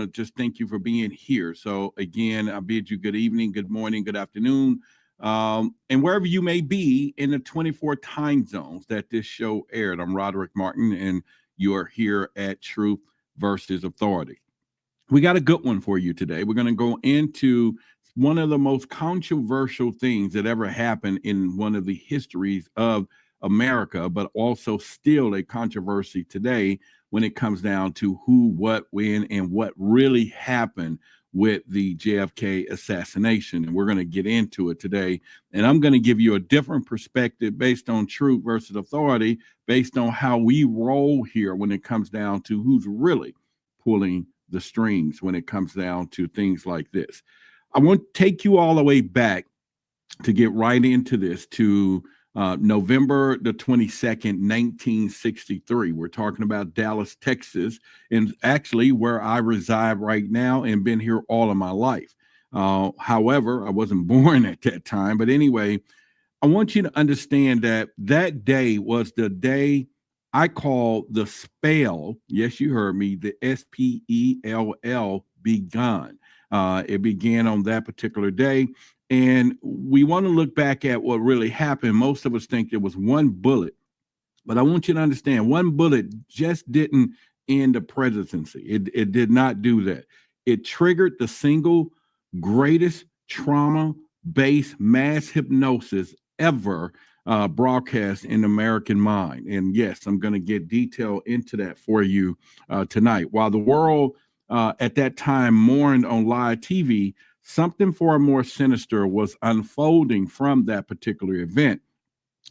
Just thank you for being here. So again, I bid you good evening, good morning, good afternoon, and wherever you may be in the 24 time zones that this show aired. I'm Roderick Martin, and you are here at Truth versus Authority. We got a good one for you today. We're going to go into one of the most controversial things that ever happened in one of the histories of America, but also still a controversy today when it comes down to who, what, when, and what really happened with the JFK assassination. And we're going to get into it today. And I'm going to give you a different perspective based on truth versus authority, based on how we roll here when it comes down to who's really pulling the strings when it comes down to things like this. I want to take you all the way back to get right into this to November the 22nd, 1963. We're talking about Dallas, Texas, and actually where I reside right now and been here all of my life. However, I wasn't born at that time. But anyway, I want you to understand that that day was the day I call the spell. Yes, you heard me. The SPELL begun. It began on that particular day. And we want to look back at what really happened. Most of us think there was one bullet, but I want you to understand one bullet just didn't end the presidency. It did not do that. It triggered the single greatest trauma-based mass hypnosis ever broadcast in the American mind. And yes, I'm going to get detail into that for you tonight. While the world at that time mourned on live TV, something far more sinister was unfolding from that particular event.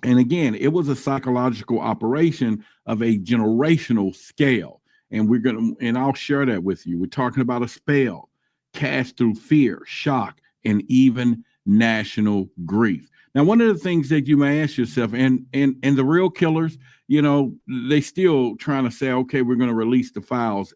And again, it was a psychological operation of a generational scale. And I'll share that with you. We're talking about a spell cast through fear, shock, and even national grief. Now, one of the things that you may ask yourself, and the real killers, they still trying to say, okay, we're going to release the files.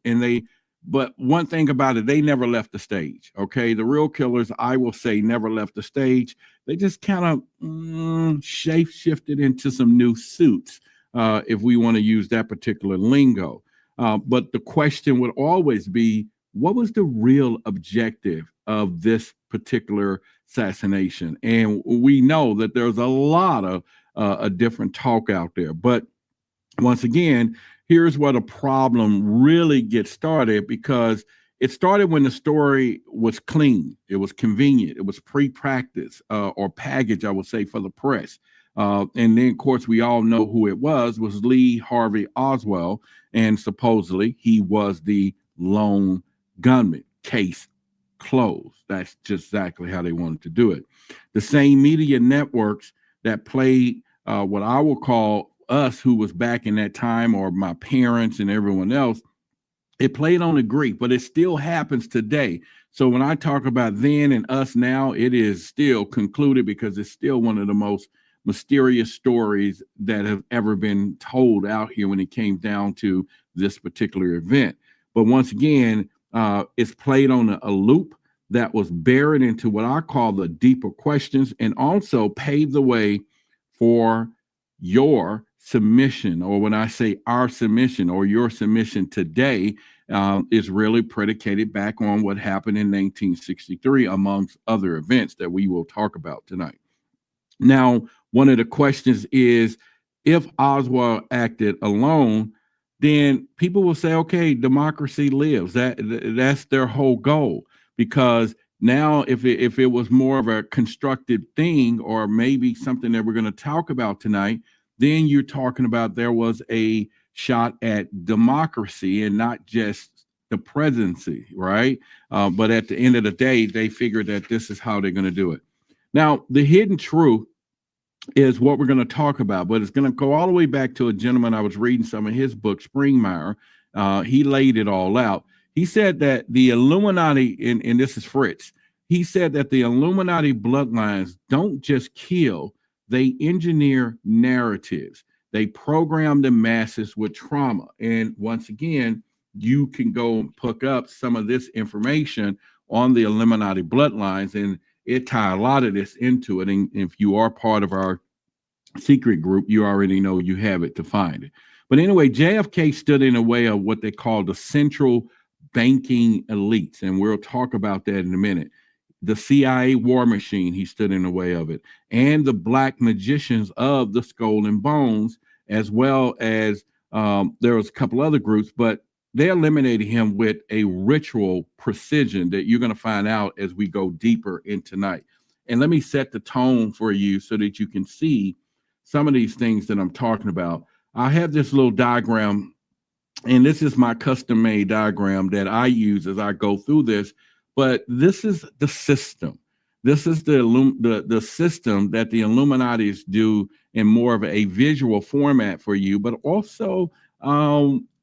But one thing about it, they never left the stage. Okay. The real killers, I will say, never left the stage. They just kind of shape shifted into some new suits, if we want to use that particular lingo. But the question would always be, what was the real objective of this particular assassination? And we know that there's a lot of a different talk out there. But once again, here's where the problem really gets started, because it started when the story was clean. It was convenient. It was pre-practice or package, I would say, for the press. And then, of course, we all know who it was Lee Harvey Oswald. And supposedly he was the lone gunman. Case closed. That's just exactly how they wanted to do it. The same media networks that played what I will call us, who was back in that time, or my parents and everyone else, it played on the grief, but it still happens today. So when I talk about then and us now, it is still concluded, because it's still one of the most mysterious stories that have ever been told out here when it came down to this particular event. But once again, it's played on a loop that was buried into what I call the deeper questions, and also paved the way for your submission, or when I say our submission or your submission today, is really predicated back on what happened in 1963, amongst other events that we will talk about tonight. Now, one of the questions is, if Oswald acted alone, then people will say, okay, democracy lives. That's their whole goal. Because now if it was more of a constructed thing, or maybe something that we're going to talk about tonight, then you're talking about there was a shot at democracy and not just the presidency, right? But at the end of the day, they figured that this is how they're going to do it. Now, the hidden truth is what we're going to talk about, but it's going to go all the way back to a gentleman. I was reading some of his book, Springmeyer. He laid it all out. He said that the Illuminati, and this is Fritz, he said that the Illuminati bloodlines don't just kill, they engineer narratives. They program the masses with trauma. And once again, you can go and pick up some of this information on the Illuminati bloodlines, and it ties a lot of this into it. And if you are part of our secret group, you already know you have it to find it. But anyway, JFK stood in the way of what they call the central banking elites, and we'll talk about that in a minute. The CIA war machine, he stood in the way of it, and the black magicians of the Skull and Bones, as well as there was a couple other groups, but they eliminated him with a ritual precision that you're going to find out as we go deeper in tonight. And let me set the tone for you so that you can see some of these things that I'm talking about. I have this little diagram, and this is my custom-made diagram that I use as I go through this. But this is the system. This is the system that the Illuminatis do in more of a visual format for you, but also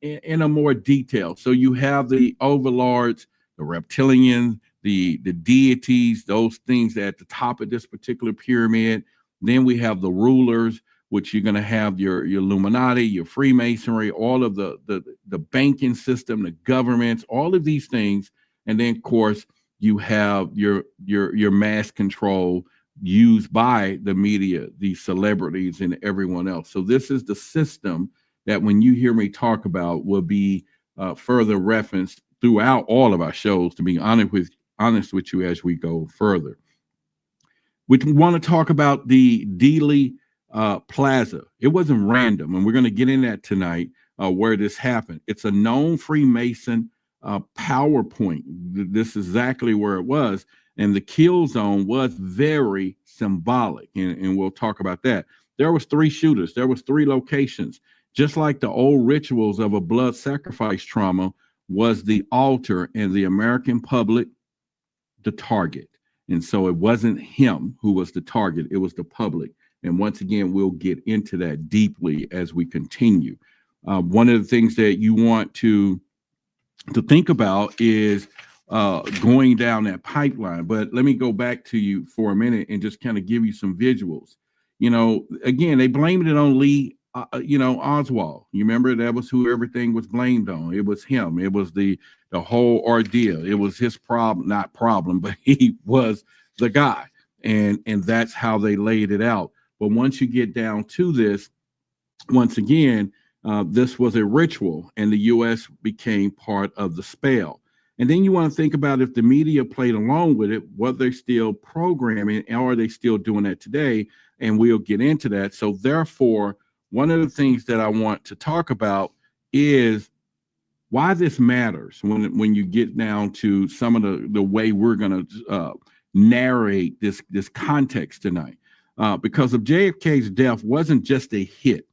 in a more detail. So you have the overlords, the reptilians, the deities, those things at the top of this particular pyramid. Then we have the rulers, which you're going to have your Illuminati, your Freemasonry, all of the banking system, the governments, all of these things. And then, of course, you have your mass control used by the media, the celebrities, and everyone else. So this is the system that when you hear me talk about will be further referenced throughout all of our shows, to be honest with you as we go further. We want to talk about the Dealey Plaza. It wasn't random, and we're going to get in that tonight where this happened. It's a known Freemason PowerPoint. This is exactly where it was, and the kill zone was very symbolic, and we'll talk about that. There was 3 shooters. There was 3 locations. Just like the old rituals of a blood sacrifice trauma was the altar and the American public the target. And so it wasn't him who was the target, it was the public. And once again, we'll get into that deeply as we continue. One of the things that you want to think about is going down that pipeline. But let me go back to you for a minute and just kind of give you some visuals. You know, again, they blamed it on Lee, Oswald. You remember that was who everything was blamed on. It was him. It was the whole ordeal. It was his problem, not problem, but he was the guy. And that's how they laid it out. But once you get down to this, once again, this was a ritual, and the U.S. became part of the spell. And then you want to think about if the media played along with it, what they're still programming, and are they still doing that today? And we'll get into that. So therefore, one of the things that I want to talk about is why this matters when you get down to some of the way we're going to narrate this context tonight. Because of JFK's death wasn't just a hit.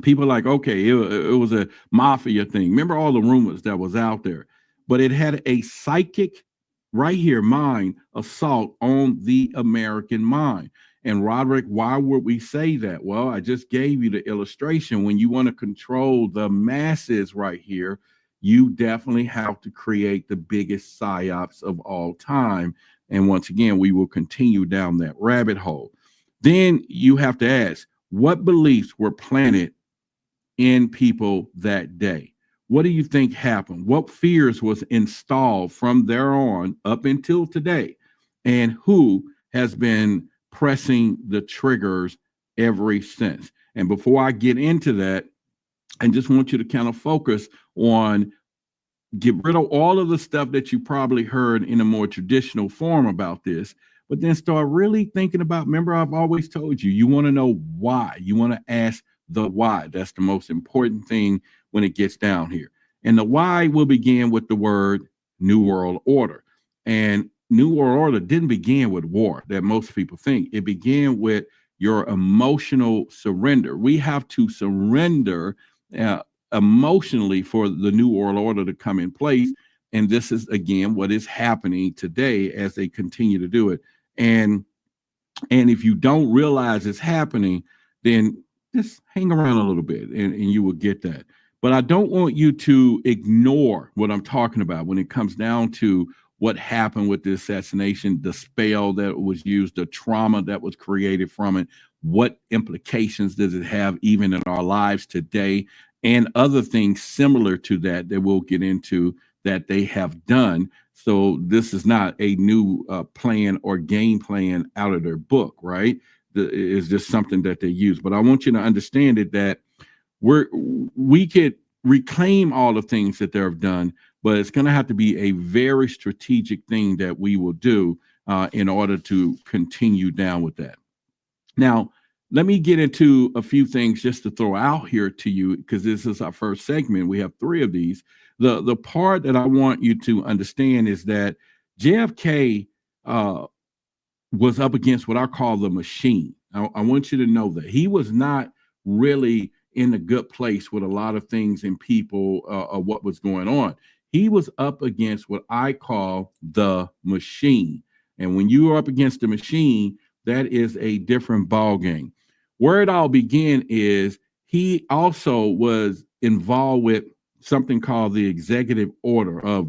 People are like, okay, it was a mafia thing. Remember all the rumors that was out there, but it had a psychic, right here, mind assault on the American mind. And Roderick, why would we say that? Well, I just gave you the illustration. When you want to control the masses right here, you definitely have to create the biggest psyops of all time. And once again, we will continue down that rabbit hole. Then you have to ask, what beliefs were planted in people that day? What do you think happened? What fears was installed from there on up until today? And who has been pressing the triggers ever since? And before I get into that, I just want you to kind of focus on, get rid of all of the stuff that you probably heard in a more traditional form about this, but then start really thinking about, remember, I've always told you, you want to know why. You want to ask the why. That's the most important thing when it gets down here. And the why will begin with the word New World Order. And New World Order didn't begin with war that most people think. It began with your emotional surrender. We have to surrender emotionally for the New World Order to come in place. And this is, again, what is happening today as they continue to do it. And if you don't realize it's happening, then just hang around a little bit and you will get that. But I don't want you to ignore what I'm talking about when it comes down to what happened with the assassination, the spell that was used, the trauma that was created from it. What implications does it have even in our lives today, and other things similar to that that we'll get into that they have done. So this is not a new plan or game plan out of their book, right? It's just something that they use. But I want you to understand it, that we could reclaim all the things that they have done, but it's going to have to be a very strategic thing that we will do in order to continue down with that. Now, let me get into a few things just to throw out here to you, because this is our first segment. We have 3 of these. The part that I want you to understand is that JFK was up against what I call the machine. I want you to know that he was not really in a good place with a lot of things and people of what was going on. He was up against what I call the machine. And when you are up against the machine, that is a different ball game. Where it all began is he also was involved with something called the executive order of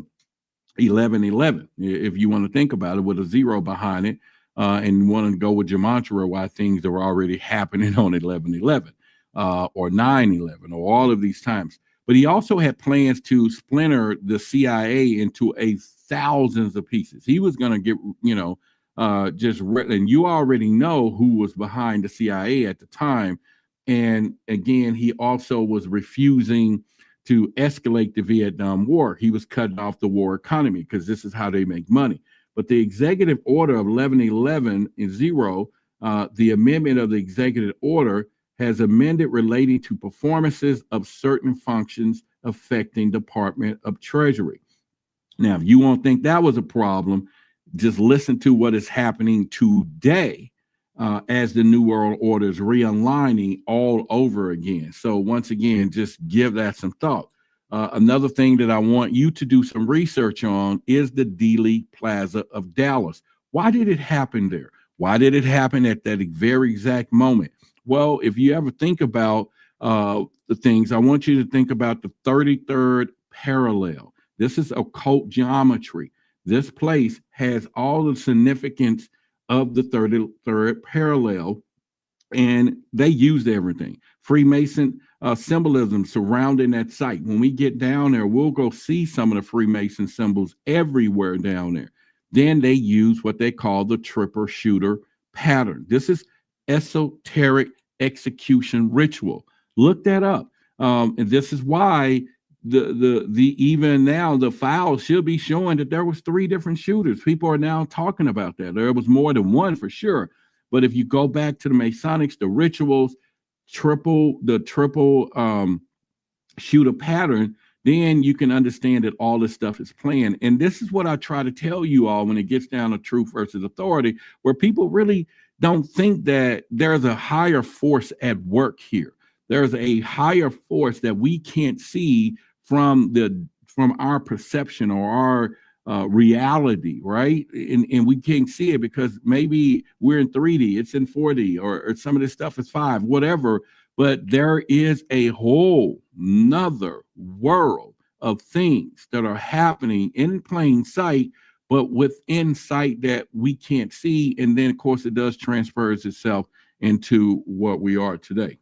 1111, if you want to think about it, with a 0 behind it, and want to go with your mantra why things are already happening on 1111 or 9/11 or all of these times. But he also had plans to splinter the CIA into thousands of pieces. He was going to get, and you already know who was behind the CIA at the time. And again, he also was refusing to escalate the Vietnam War. He was cutting off the war economy because this is how they make money. But the executive order of 1111 is 0. The amendment of the executive order has amended relating to performances of certain functions affecting Department of Treasury. Now, if you won't think that was a problem, just listen to what is happening today as the New World Order is realigning all over again. So once again, just give that some thought. Another thing that I want you to do some research on is the Dealey Plaza of Dallas. Why did it happen there? Why did it happen at that very exact moment? Well, if you ever think about the things, I want you to think about the 33rd parallel. This is occult geometry. This place has all the significance of the 33rd parallel, and they used everything. Freemason symbolism surrounding that site. When we get down there, we'll go see some of the Freemason symbols everywhere down there. Then they use what they call the tripper shooter pattern. This is esoteric execution ritual. Look that up. And this is why the even now the file should be showing that there was 3 different shooters. People are now talking about that. There was more than one for sure. But if you go back to the Masonics, the rituals, the triple shooter pattern, then you can understand that all this stuff is planned. And this is what I try to tell you all when it gets down to truth versus authority, where people really don't think that there's a higher force at work here. There's a higher force that we can't see from our perception or our reality, right? And we can't see it because maybe we're in 3D, it's in 4D, or some of this stuff is 5, whatever. But there is a whole nother world of things that are happening in plain sight, but within sight that we can't see. And then, of course, it does transfers itself into what we are today.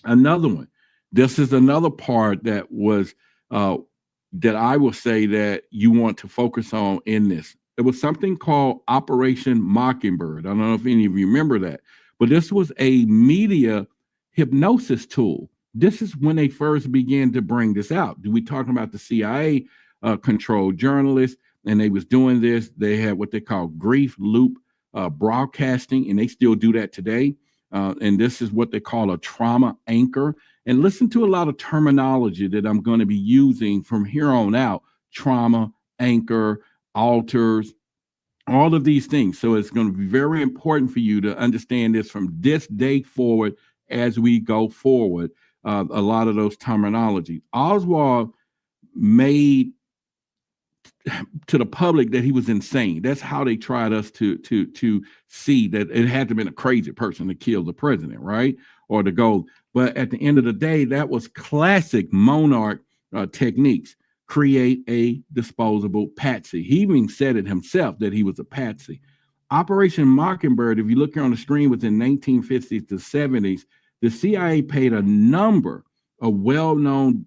Another one. This is another part that was that I will say that you want to focus on in this. It was something called Operation Mockingbird. I don't know if any of you remember that, but this was a media hypnosis tool. This is when they first began to bring this out. We talking about the CIA controlled journalists, and they was doing this. They had what they call grief loop broadcasting, and they still do that today. And this is what they call a trauma anchor. And listen to a lot of terminology that I'm going to be using from here on out: trauma, anchor, altars, all of these things. So it's going to be very important for you to understand this from this day forward as we go forward. A lot of those terminology. Oswald made to the public that he was insane. That's how they tried us to see that it had to have been a crazy person to kill the president, right? Or to go. But at the end of the day, that was classic Monarch techniques. Create a disposable patsy. He even said it himself that he was a patsy. Operation Mockingbird, if you look here on the screen, was in 1950s to 70s. The CIA paid a number of well-known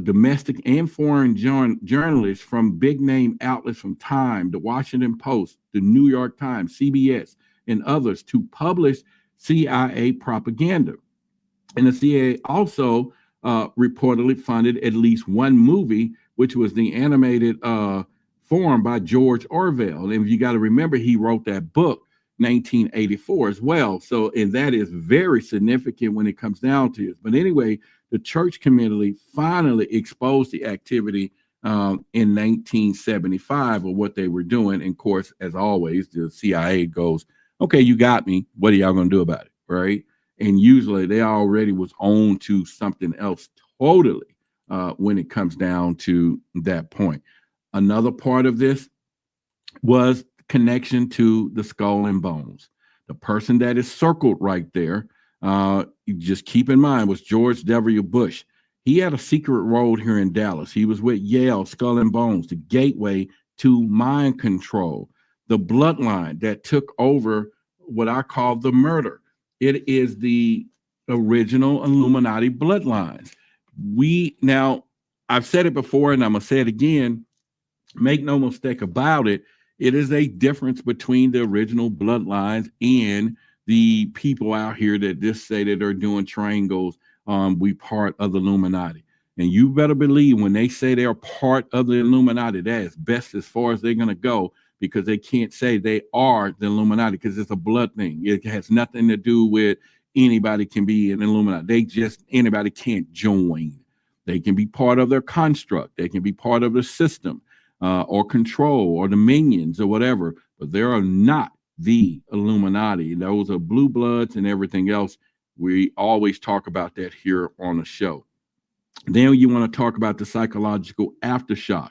domestic and foreign journalists from big name outlets from Time, the Washington Post, the New York Times, CBS, and others to publish CIA propaganda. And the CIA also reportedly funded at least one movie which was the animated form by George Orwell. And you got to remember, he wrote that book 1984 as well. So, and that is very significant when it comes down to it. But anyway, the church community finally exposed the activity in 1975 of what they were doing. And of course, as always, the CIA goes, okay, you got me. What are y'all going to do about it? Right. And usually they already was on to something else totally when it comes down to that point. Another part of this was connection to the skull and bones. The person that is circled right there, just keep in mind, was George W. Bush. He had a secret road here in Dallas. He was with Yale, Skull and Bones, the gateway to mind control, the bloodline that took over what I call the murder. It is the original Illuminati bloodlines. Now, I've said it before and I'm going to say it again. Make no mistake about it. It is a difference between the original bloodlines and the people out here that just say that they're doing triangles. We part of the Illuminati. And you better believe when they say they're part of the Illuminati, that is best as far as they're going to go, because they can't say they are the Illuminati because it's a blood thing. It has nothing to do with anybody can be an Illuminati. Anybody can't join. They can be part of their construct. They can be part of the system. Or control or the minions or whatever, but they are not the Illuminati. Those are blue bloods and everything else. We always talk about that here on the show. Then you want to talk about the psychological aftershock.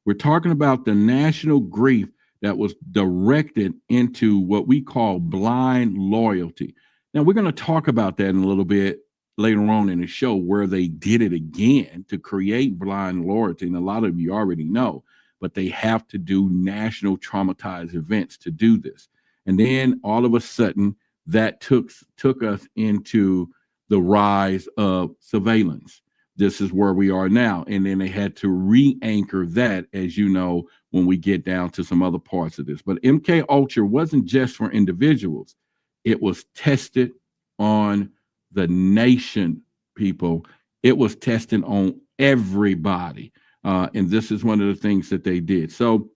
We're talking about the national grief that was directed into what we call blind loyalty. Now, we're going to talk about that in a little bit later on in the show, where they did it again to create blind loyalty. And a lot of you already know, but they have to do national traumatized events to do this. And then all of a sudden, that took us into the rise of surveillance. This is where we are now. And then they had to re-anchor that, as you know, when we get down to some other parts of this. But MK Ultra wasn't just for individuals. It was tested on the nation, people. It was tested on everybody. And this is one of the things that they did. So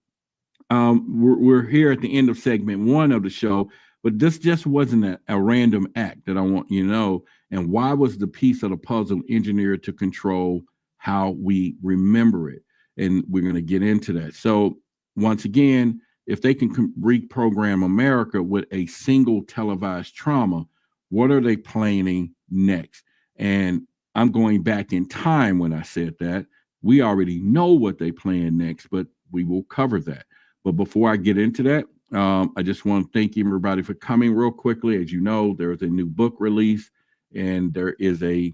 we're here at the end of segment 1 of the show, but this just wasn't a random act that I want you to know. And why was the piece of the puzzle engineered to control how we remember it? And we're going to get into that. So once again, if they can reprogram America with a single televised trauma, what are they planning next? And I'm going back in time when I said that. We already know what they plan next, but we will cover that. But before I get into that, I just want to thank everybody for coming real quickly. As you know, there is a new book release, and there is a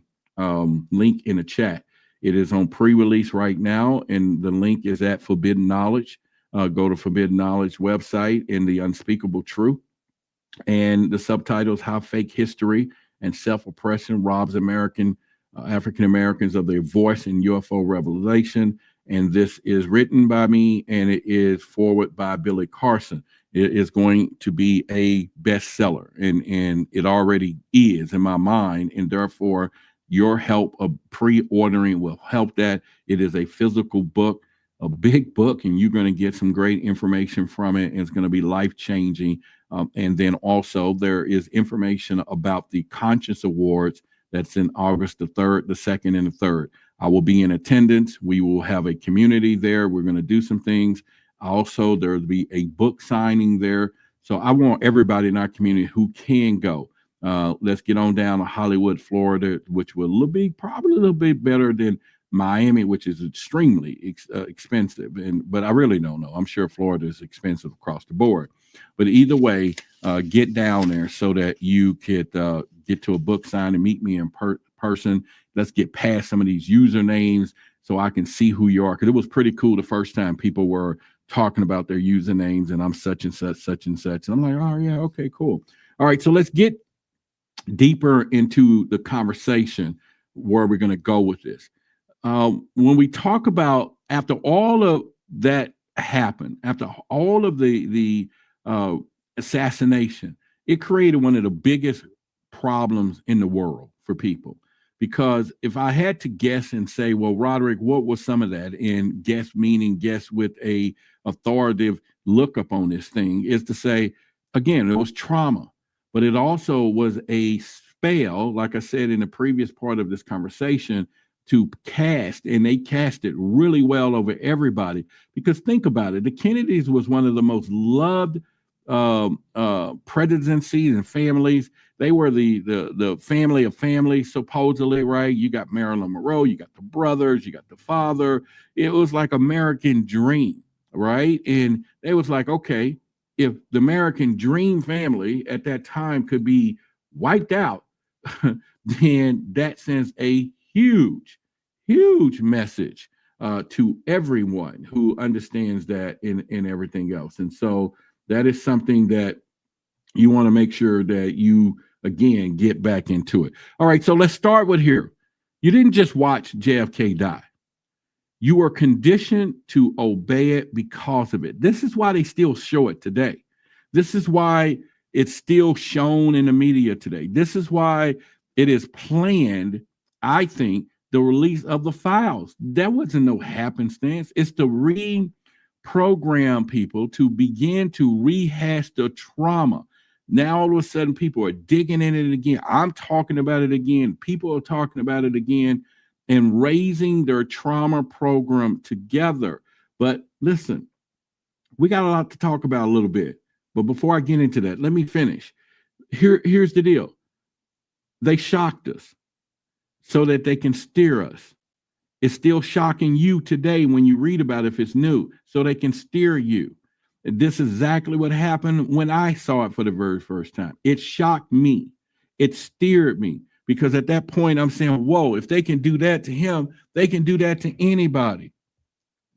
link in the chat. It is on pre-release right now, and the link is at Forbidden Knowledge. Go to Forbidden Knowledge website in the Unspeakable Truth. And the subtitle is How Fake History and Self-Oppression Robs African Americans of their voice in UFO revelation. And this is written by me, and it is forwarded by Billy Carson. It is going to be a bestseller, and it already is in my mind. And therefore, your help of pre-ordering will help that. It is a physical book, a big book, and you're going to get some great information from it. And it's going to be life-changing. And then also there is information about the Conscience Awards. That's in August the 3rd, the 2nd, and the 3rd. I will be in attendance. We will have a community there. We're going to do some things. Also, there will be a book signing there. So I want everybody in our community who can go. Let's get on down to Hollywood, Florida, which will be probably a little bit better than Miami, which is extremely expensive. But I really don't know. I'm sure Florida is expensive across the board. But either way, get down there so that you could get to a book sign and meet me in person. Let's get past some of these usernames so I can see who you are. Because it was pretty cool the first time people were talking about their usernames, and I'm such and such, such and such. And I'm like, oh, yeah, okay, cool. All right, so let's get deeper into the conversation where we're going to go with this. When we talk about, after all of that happened, after all of the assassination, it created one of the biggest problems in the world for people. because if I had to guess and say, well, Roderick, what was some of that? And guess meaning guess with a authoritative look up on this thing is to say, again, it was trauma, but it also was a spell, like I said in the previous part of this conversation, to cast, and they cast it really well over everybody. Because think about it, the Kennedys was one of the most loved presidencies and families. They were the family of families, supposedly, right? You got Marilyn Monroe, you got the brothers, you got the father. It was like American dream, right? And they was like, okay, if the American dream family at that time could be wiped out, then that sends a huge message to everyone who understands that in everything else. And so that is something that you want to make sure that you, again, get back into it. All right, so let's start with here. You didn't just watch JFK die. You were conditioned to obey it because of it. This is why they still show it today. This is why it's still shown in the media today. This is why it is planned, I think, the release of the files. That wasn't no happenstance. It's to reprogram people to begin to rehash the trauma. Now, all of a sudden, people are digging in it again. I'm talking about it again. People are talking about it again and raising their trauma program together. But listen, we got a lot to talk about a little bit. But before I get into that, let me finish. Here's the deal. They shocked us so that they can steer us. It's still shocking you today when you read about it if it's new, so they can steer you. This is exactly what happened when I saw it for the very first time. It shocked me. It steered me, because at that point I'm saying, whoa, if they can do that to him, they can do that to anybody.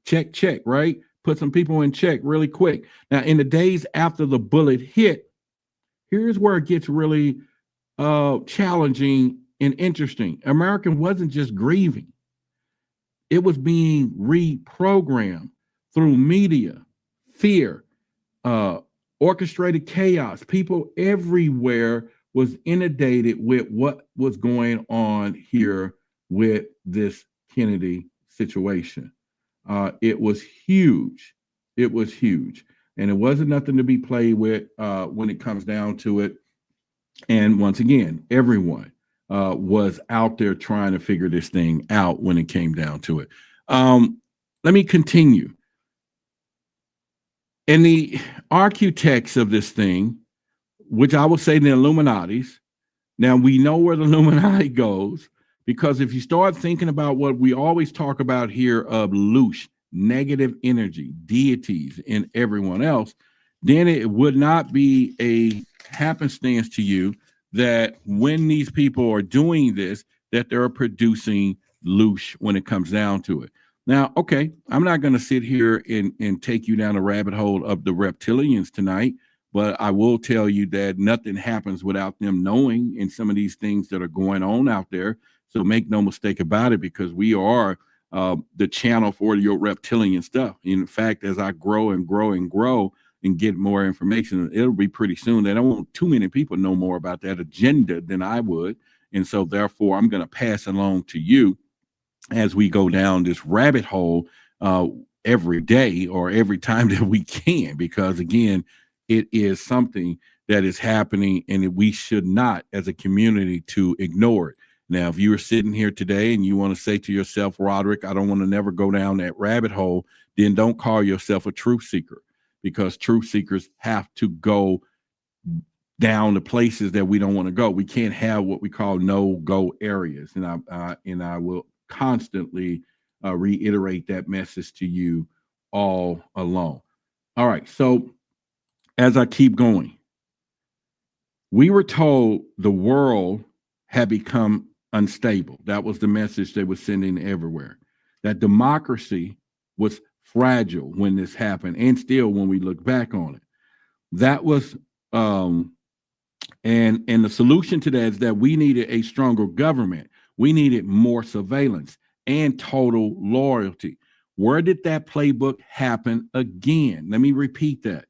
Check, right? Put some people in check really quick. Now, in the days after the bullet hit, here's where it gets really challenging and interesting. America wasn't just grieving. It was being reprogrammed through media, fear, orchestrated chaos. People everywhere was inundated with what was going on here with this Kennedy situation. It was huge. It was huge. And it wasn't nothing to be played with when it comes down to it. And once again, everyone was out there trying to figure this thing out when it came down to it. Let me continue. And the architects of this thing, which I would say the Illuminatis, now we know where the Illuminati goes, because if you start thinking about what we always talk about here of Lush, negative energy, deities, and everyone else, then it would not be a happenstance to you that when these people are doing this, that they're producing Lush when it comes down to it. Now, okay, I'm not going to sit here and take you down a rabbit hole of the reptilians tonight, but I will tell you that nothing happens without them knowing in some of these things that are going on out there. So make no mistake about it, because we are the channel for your reptilian stuff. In fact, as I grow and grow and grow and get more information, it'll be pretty soon that I want too many people know more about that agenda than I would. And so therefore, I'm going to pass along to you as we go down this rabbit hole every day or every time that we can, because again, it is something that is happening and we should not, as a community, to ignore it. Now, if you are sitting here today and you want to say to yourself, Roderick, I don't want to never go down that rabbit hole, then don't call yourself a truth seeker, because truth seekers have to go down to places that we don't want to go. We can't have what we call no-go areas. And I will constantly reiterate that message to you all along. All right. So as I keep going, we were told the world had become unstable. That was the message they were sending everywhere. That democracy was fragile when this happened, and still when we look back on it. That was and the solution to that is that we needed a stronger government. We needed more surveillance and total loyalty. Where did that playbook happen again? Let me repeat that.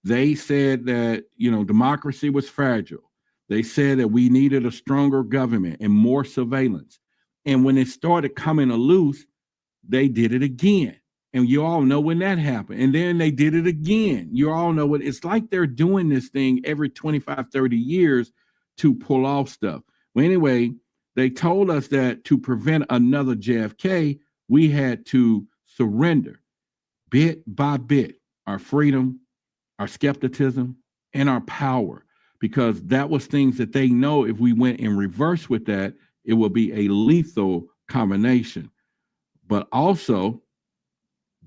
They said that, democracy was fragile. They said that we needed a stronger government and more surveillance. And when it started coming loose, they did it again. And you all know when that happened. And then they did it again. You all know what it's like. They're doing this thing every 25, 30 years to pull off stuff. Well, anyway, they told us that to prevent another JFK, we had to surrender bit by bit our freedom, our skepticism, and our power, because that was things that they know if we went in reverse with that, it would be a lethal combination. But also,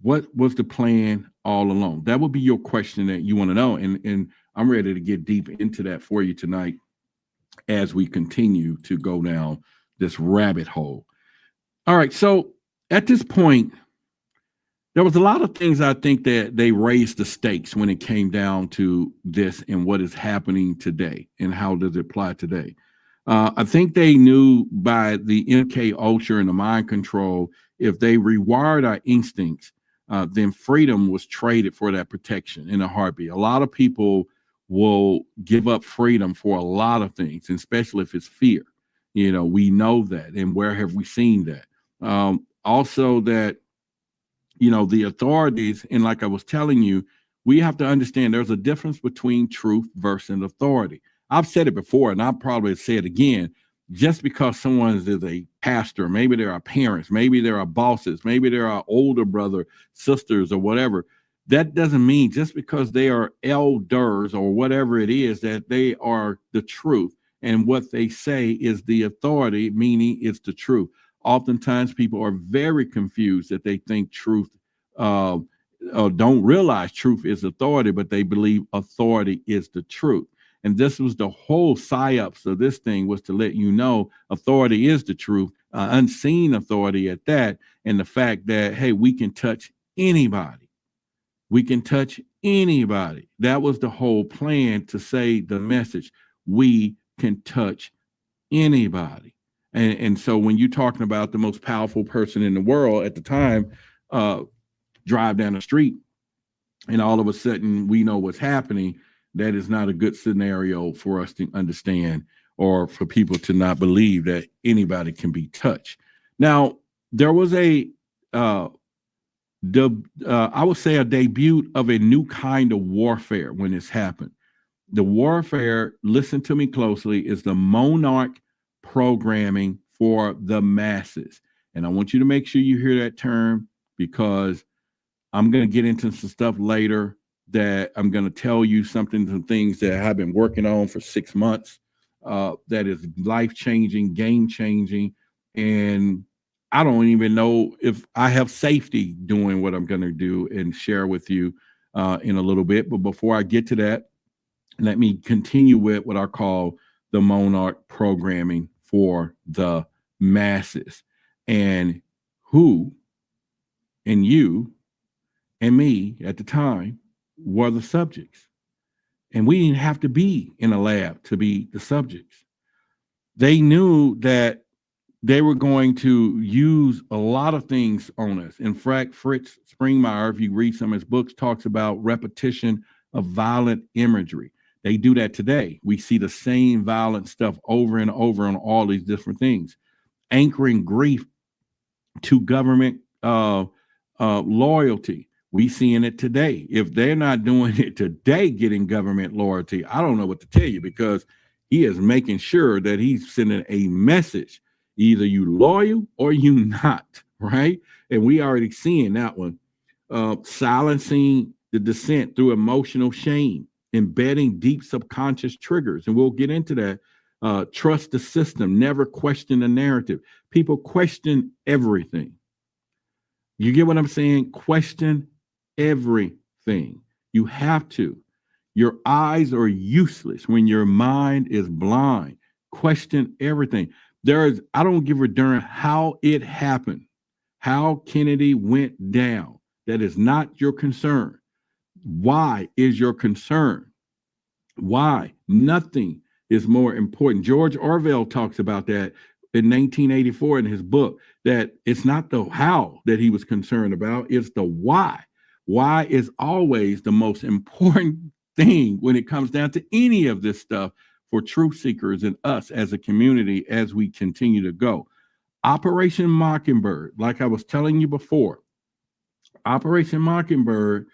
what was the plan all along? That would be your question that you want to know. And I'm ready to get deep into that for you tonight as we continue to go down this rabbit hole. All right, so at this point, there was a lot of things I think that they raised the stakes when it came down to this and what is happening today and how does it apply today. I think they knew by the MK Ultra and the mind control, if they rewired our instincts, then freedom was traded for that protection in a heartbeat. A lot of people will give up freedom for a lot of things, especially if it's fear. You know, we know that. And where have we seen that? Also that, you know, the authorities, and like I was telling you, we have to understand there's a difference between truth versus authority. I've said it before, and I'll probably say it again. Just because someone is a pastor, maybe they're our parents, maybe they're our bosses, maybe they're our older brother, sisters, or whatever, that doesn't mean just because they are elders or whatever it is that they are the truth. And what they say is the authority, meaning it's the truth. Oftentimes people are very confused that they think truth, don't realize truth is authority, but they believe authority is the truth. And this was the whole psyops of this thing, was to let you know authority is the truth, unseen authority at that, and the fact that, hey, we can touch anybody. We can touch anybody. That was the whole plan, to say the message. We can touch anybody. And so when you're talking about the most powerful person in the world at the time, drive down the street and all of a sudden we know what's happening, that is not a good scenario for us to understand, or for people to not believe that anybody can be touched. Now, there was I would say a debut of a new kind of warfare when this happened. The warfare, listen to me closely, is the Monarch programming for the masses. And I want you to make sure you hear that term, because I'm going to get into some stuff later that I'm going to tell you some things that I've been working on for 6 months, that is life-changing, game-changing. And I don't even know if I have safety doing what I'm going to do and share with you in a little bit. But before I get to that, let me continue with what I call the Monarch programming for the masses, and who and you and me at the time were the subjects. And we didn't have to be in a lab to be the subjects. They knew that they were going to use a lot of things on us. In fact, Fritz Springmeier, if you read some of his books, talks about repetition of violent imagery. They do that today. We see the same violent stuff over and over on all these different things. Anchoring grief to government loyalty. We seeing it today. If they're not doing it today, getting government loyalty, I don't know what to tell you, because he is making sure that he's sending a message. Either you loyal or you not, right? And we already seeing that one. Silencing the dissent through emotional shame, embedding deep subconscious triggers. And we'll get into that. Trust the system, never question the narrative. People question everything. You get what I'm saying? Question everything. You have to. Your eyes are useless when your mind is blind. Question everything. I don't give a darn how it happened, how Kennedy went down. That is not your concern. Why is your concern? Why? Nothing is more important. George Orwell talks about that in 1984 in his book, that it's not the how that he was concerned about, it's the why. Why is always the most important thing when it comes down to any of this stuff for truth seekers and us as a community as we continue to go. Operation Mockingbird, like I was telling you before, Operation Mockingbird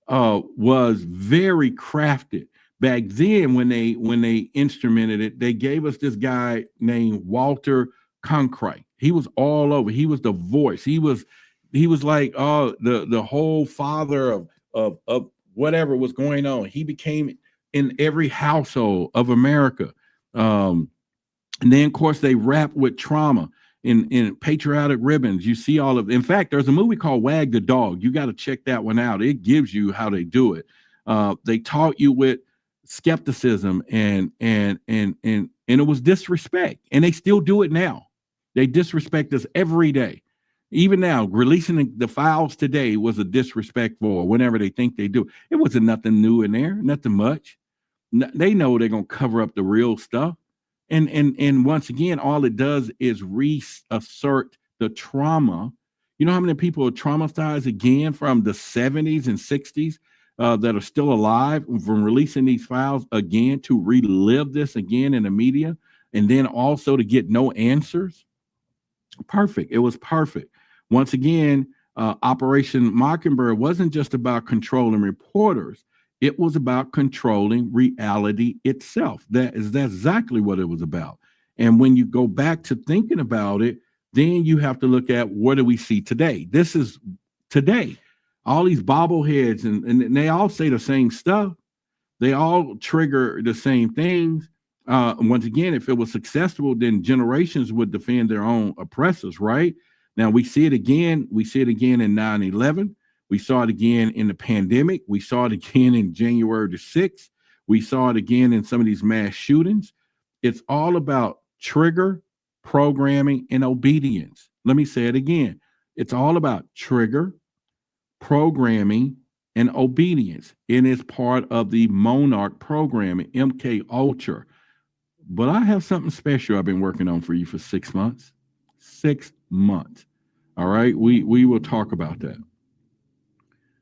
was very crafted. Back then, when they instrumented it, they gave us this guy named Walter Cronkite. He was all over. He was the voice. He was like the whole father of whatever was going on. He became in every household of America. And then, of course, they wrap with trauma in patriotic ribbons. You see all of. In fact, there's a movie called Wag the Dog. You got to check that one out. It gives you how they do it. They taught you with skepticism and it was disrespect, and they still do it now. They disrespect us every day. Even now, releasing the files today was a disrespect for whenever they think they do. It wasn't nothing new in there, nothing much. They know they're gonna cover up the real stuff. And once again, all it does is reassert the trauma. You know how many people are traumatized again from the 70s and 60s that are still alive from releasing these files again to relive this again in the media, and then also to get no answers? Perfect. It was perfect. Once again, Operation Mockingbird wasn't just about controlling reporters. It was about controlling reality itself. That's exactly what it was about. And when you go back to thinking about it, then you have to look at what do we see today? This is today. All these bobbleheads, and they all say the same stuff. They all trigger the same things. Once again, if it was successful, then generations would defend their own oppressors, right? Now we see it again. We see it again in 9/11. We saw it again in the pandemic. We saw it again in January the 6th. We saw it again in some of these mass shootings. It's all about trigger, programming, and obedience. Let me say it again. It's all about trigger, programming, and obedience. It is part of the Monarch programming, MK Ultra. But I have something special I've been working on for you for 6 months. 6 months. All right. We will talk about that.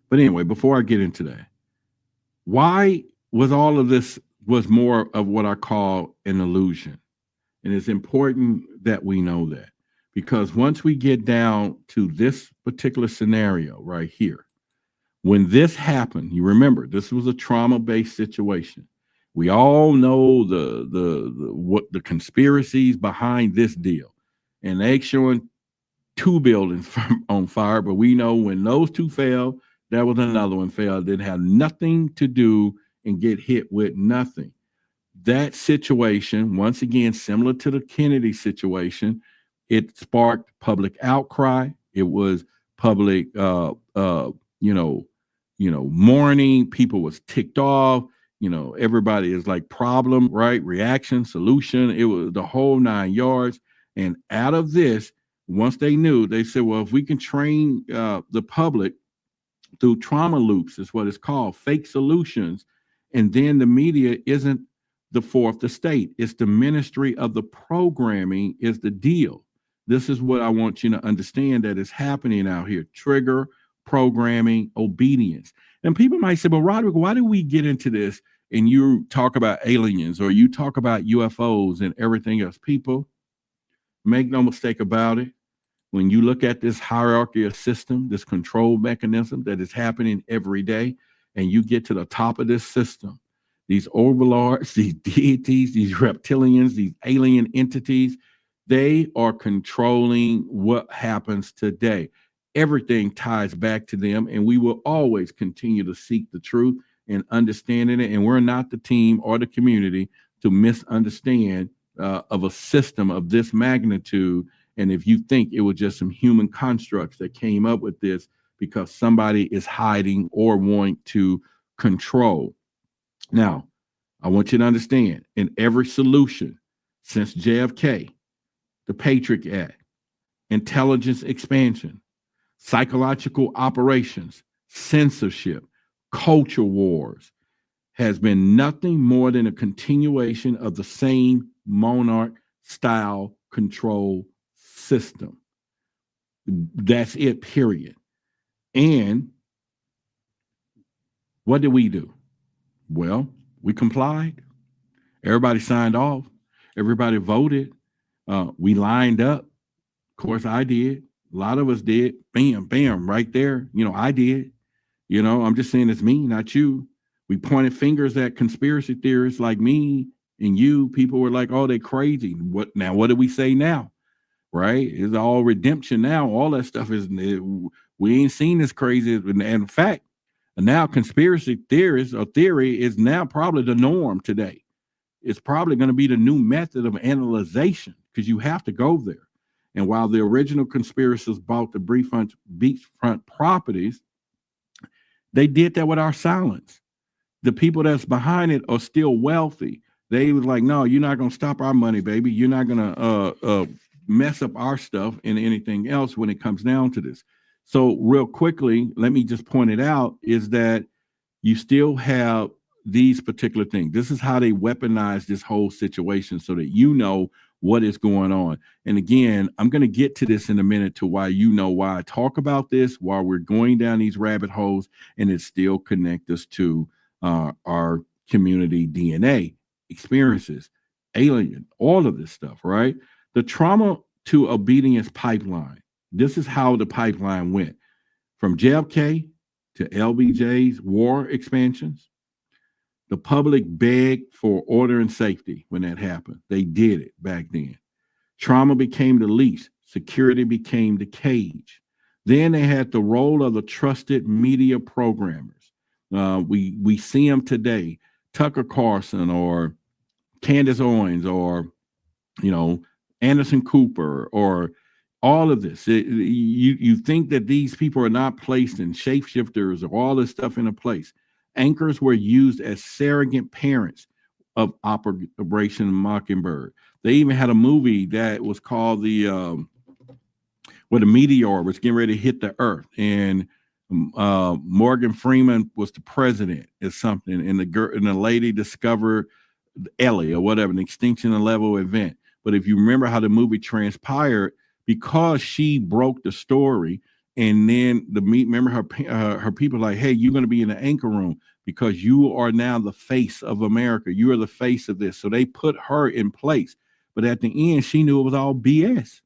But anyway, before I get into that, why was all of this was more of what I call an illusion? And it's important that we know that, because once we get down to this particular scenario right here, when this happened, you remember this was a trauma-based situation. We all know what the conspiracies behind this deal, and they showing 2 buildings on fire. But we know when those 2 fell, there was another one fell. Didn't have nothing to do and get hit with nothing. That situation, once again, similar to the Kennedy situation, it sparked public outcry. It was public, mourning. People was ticked off. Everybody is like problem, right? Reaction, solution. It was the whole 9 yards. And out of this, once they knew, they said, well, if we can train the public through trauma loops, is what it's called, fake solutions. And then the media isn't the fourth estate. It's the ministry of the programming is the deal. This is what I want you to understand that is happening out here. Trigger, programming, obedience. And people might say, well, Roderick, why do we get into this and you talk about aliens or you talk about UFOs and everything else? People, make no mistake about it. When you look at this hierarchy of system, this control mechanism that is happening every day, and you get to the top of this system, these overlords, these deities, these reptilians, these alien entities, they are controlling what happens today. Everything ties back to them, and we will always continue to seek the truth and understanding it. And we're not the team or the community to misunderstand of a system of this magnitude. And if you think it was just some human constructs that came up with this because somebody is hiding or wanting to control. Now, I want you to understand, in every solution since JFK, the Patriot Act, intelligence expansion, psychological operations, censorship, culture wars, has been nothing more than a continuation of the same monarch style control system. That's it, period. And what did we do? Well, we complied. Everybody signed off. Everybody voted. We lined up. Of course, I did. A lot of us did. Bam, bam, right there. I did. I'm just saying it's me, not you. We pointed fingers at conspiracy theorists like me and you. People were like, oh, they're crazy. What do we say now? Right? It's all redemption now. All that stuff we ain't seen this crazy. And in fact, now conspiracy theories or theory is now probably the norm today. It's probably going to be the new method of analyzation because you have to go there. And while the original conspirators bought the beachfront properties, they did that with our silence. The people that's behind it are still wealthy. They was like, no, you're not going to stop our money, baby. You're not going to mess up our stuff and anything else when it comes down to this. So real quickly, let me just point it out is that you still have these particular things. This is how they weaponize this whole situation so that you know what is going on. And again, I'm going to get to this in a minute to why I talk about this while we're going down these rabbit holes, and it still connects us to our community DNA experiences, alien, all of this stuff, right? The trauma to obedience pipeline. This is how the pipeline went from JFK to LBJ's war expansions. The public begged for order and safety when that happened. They did it back then. Trauma became the leash. Security became the cage. Then they had the role of the trusted media programmers. We see them today. Tucker Carlson or Candace Owens or, Anderson Cooper or all of this. You think that these people are not placed in shapeshifters or all this stuff in a place. Anchors were used as surrogate parents of Operation Mockingbird. They even had a movie that was called where the meteor was getting ready to hit the earth, and Morgan Freeman was the president or something, and the lady discovered Ellie or whatever, an extinction level event. But if you remember how the movie transpired, because she broke the story, and then remember her people like, hey, you're going to be in the anchor room because you are now the face of America. You are the face of this. So they put her in place. But at the end, she knew it was all BS.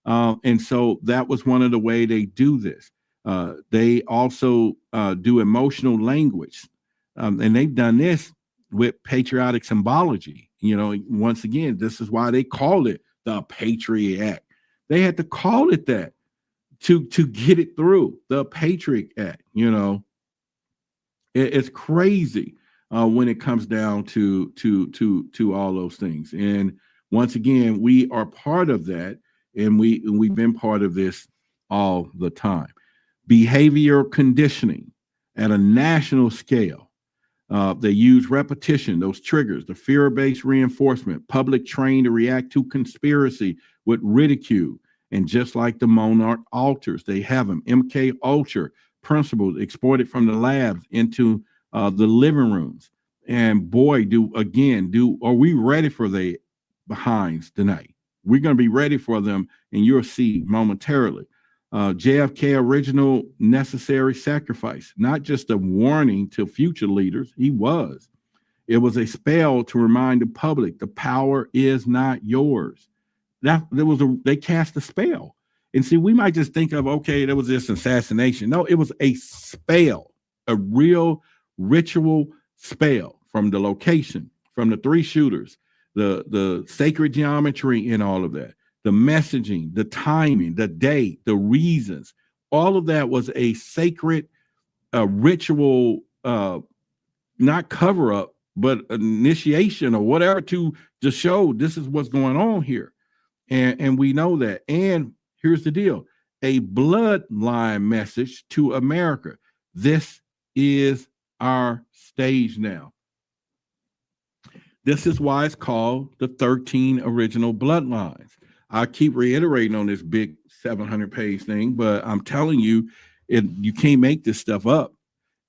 And so that was one of the way they do this. They also do emotional language. And they've done this with patriotic symbology. Once again, this is why they call it the Patriot Act. They had to call it that to get it through, the Patriot Act. It's crazy when it comes down to all those things. And once again, we are part of that, and we've been part of this all the time. Behavioral conditioning at a national scale. They use repetition, those triggers, the fear-based reinforcement, public trained to react to conspiracy with ridicule. And just like the Monarch altars, they have them. MK Ultra principles exported from the labs into the living rooms. And boy, are we ready for the behinds tonight? We're going to be ready for them, and you'll see momentarily. JFK original necessary sacrifice, not just a warning to future leaders. It was a spell to remind the public the power is not yours. They cast a spell. And see, we might just think of, okay, there was this assassination. No, it was a spell, a real ritual spell from the location, from the three shooters, the sacred geometry in all of that, the messaging, the timing, the date, the reasons. All of that was a sacred ritual, not cover up, but initiation or whatever to show this is what's going on here. And we know that. And here's the deal, a bloodline message to America. This is our stage now. This is why it's called the 13 original bloodlines. I keep reiterating on this big 700-page thing, but I'm telling you, you can't make this stuff up.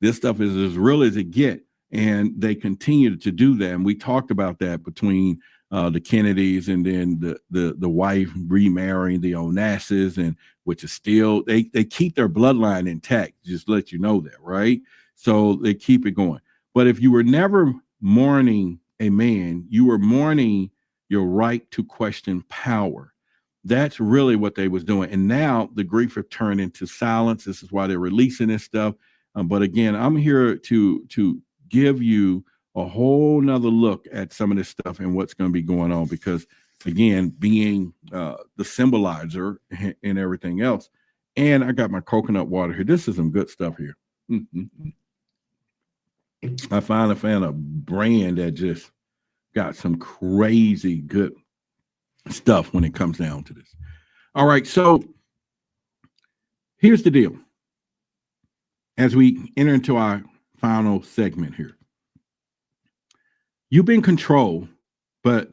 This stuff is as real as it gets. And they continue to do that. And we talked about that between the Kennedys and then the wife remarrying the Onassis, and which is still, they keep their bloodline intact, just let you know that, right? So they keep it going. But if you were never mourning a man, you were mourning your right to question power. That's really what they was doing. And now the grief have turned into silence. This is why they're releasing this stuff. But again, I'm here to give you a whole nother look at some of this stuff and what's going to be going on, because again, being the symbolizer and everything else. And I got my coconut water here. This is some good stuff here. I finally found a brand that just got some crazy good stuff when it comes down to this. All right, so here's the deal. As we enter into our final segment here, you've been controlled, but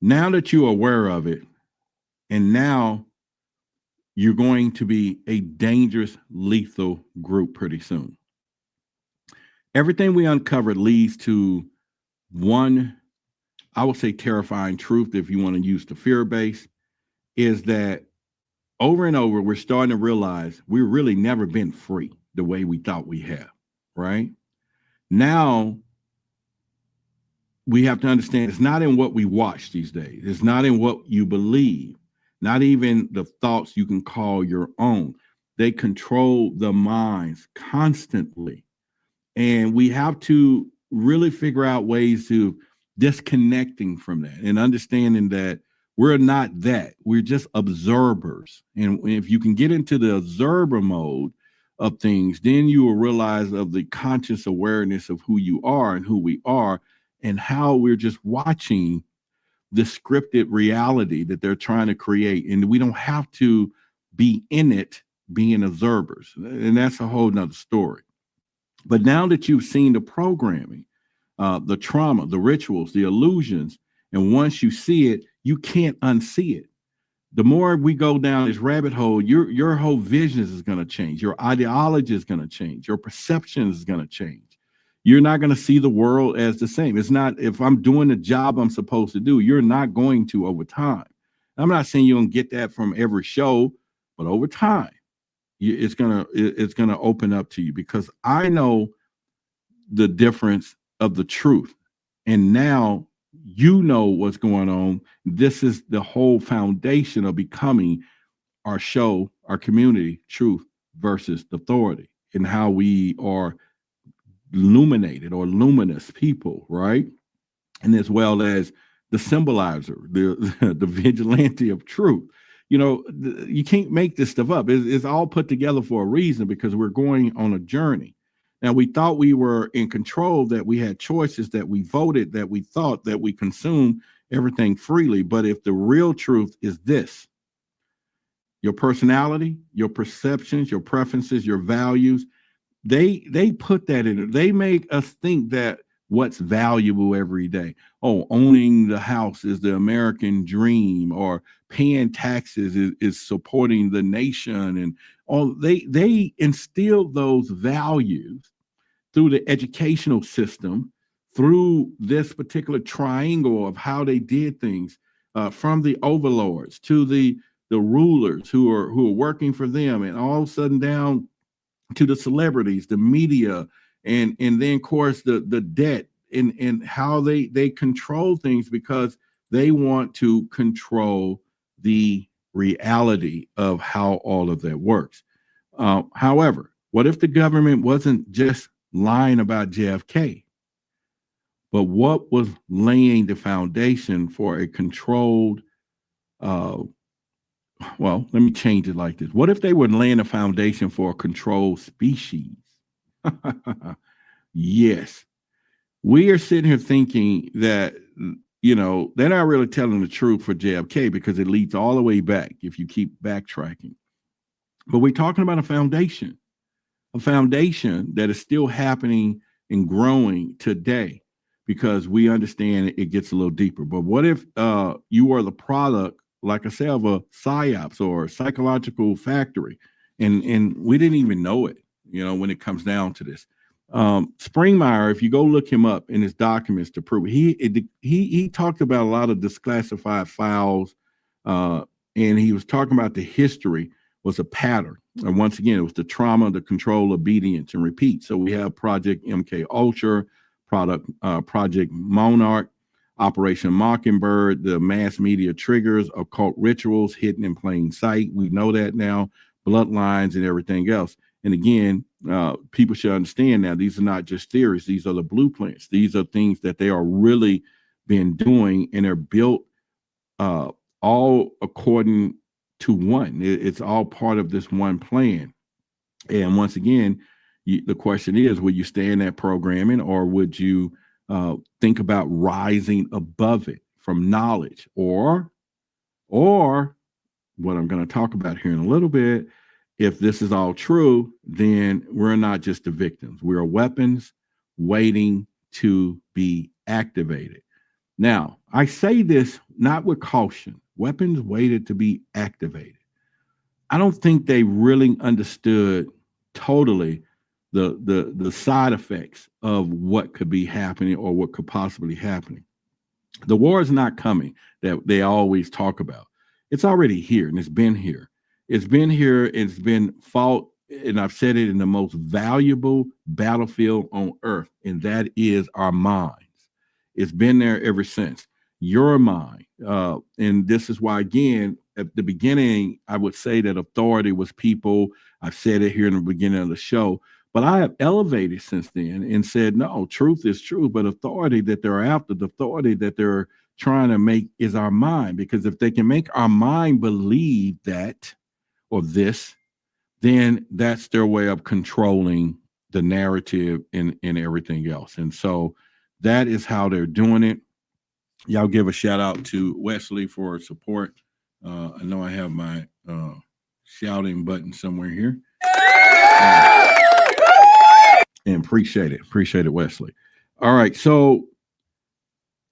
now that you're aware of it, and now you're going to be a dangerous, lethal group pretty soon. Everything we uncovered leads to one, I would say, terrifying truth, if you want to use the fear base, is that over and over, we're starting to realize we've really never been free the way we thought we have, right? Now, we have to understand it's not in what we watch these days. It's not in what you believe, not even the thoughts you can call your own. They control the minds constantly. And we have to really figure out ways to disconnecting from that and understanding that we're not that. We're just observers. And if you can get into the observer mode of things, then you will realize of the conscious awareness of who you are and who we are, and how we're just watching the scripted reality that they're trying to create. And we don't have to be in it being observers. And that's a whole nother story. But now that you've seen the programming, the trauma, the rituals, the illusions, and once you see it, you can't unsee it. The more we go down this rabbit hole, your whole vision is going to change. Your ideology is going to change. Your perception is going to change. You're not going to see the world as the same. It's not, if I'm doing the job I'm supposed to do, you're not going to over time. I'm not saying you're going to get that from every show, but over time, it's gonna open up to you, because I know the difference of the truth. And now you know what's going on. This is the whole foundation of becoming our show, our community, truth versus authority, and how we are illuminated or luminous people, right? And as well as the symbolizer, the vigilante of truth. You know, you can't make this stuff up. It's all put together for a reason, because we're going on a journey. Now, we thought we were in control, that we had choices, that we voted, that we thought that we consumed everything freely. But if the real truth is this, your personality, your perceptions, your preferences, your values, they put that in it. They make us think that what's valuable every day. Oh, owning the house is the American dream, or paying taxes is supporting the nation. And all they instill those values through the educational system, through this particular triangle of how they did things, from the overlords to the rulers who are working for them, and all of a sudden down to the celebrities, the media, and then of course the debt, and how they control things, because they want to control the reality of how all of that works. However, what if the government wasn't just lying about JFK, but what was laying the foundation for a controlled, well, let me change it like this. What if they were laying a foundation for a controlled species? Yes. We are sitting here thinking that, you know, they're not really telling the truth for JFK, because it leads all the way back if you keep backtracking. But we're talking about a foundation that is still happening and growing today, because we understand it gets a little deeper. But what if you are the product, like I said, of a psyops or psychological factory, and we didn't even know it, you know, when it comes down to this. Springmeyer, if you go look him up in his documents to prove it, he talked about a lot of declassified files, and he was talking about the history was a pattern. And once again, it was the trauma, the control, obedience, and repeat. So we have Project MK Ultra, Project Monarch, Operation Mockingbird, the mass media triggers, occult rituals hidden in plain sight. We know that now, bloodlines and everything else. And again, people should understand now, these are not just theories. These are the blueprints. These are things that they are really been doing, and they're built all according to one. It's all part of this one plan. And once again, the question is, will you stay in that programming, or would you think about rising above it from knowledge, or what I'm going to talk about here in a little bit? If this is all true, then we're not just the victims. We are weapons waiting to be activated. Now, I say this not with caution. Weapons waited to be activated. I don't think they really understood totally the side effects of what could be happening or what could possibly happen. The war is not coming that they always talk about. It's already here, and it's been here. It's been here. It's been fought, and I've said it, in the most valuable battlefield on earth, and that is our minds. It's been there ever since. Your mind. And this is why, again, at the beginning, I would say that authority was people. I've said it here in the beginning of the show, but I have elevated since then and said, no, truth is true, but authority that they're after, the authority that they're trying to make is our mind. Because if they can make our mind believe that or this, then that's their way of controlling the narrative and everything else. And so that is how they're doing it. Y'all give a shout out to Wesley for support. I know I have my shouting button somewhere here. And appreciate it, Wesley. All right. So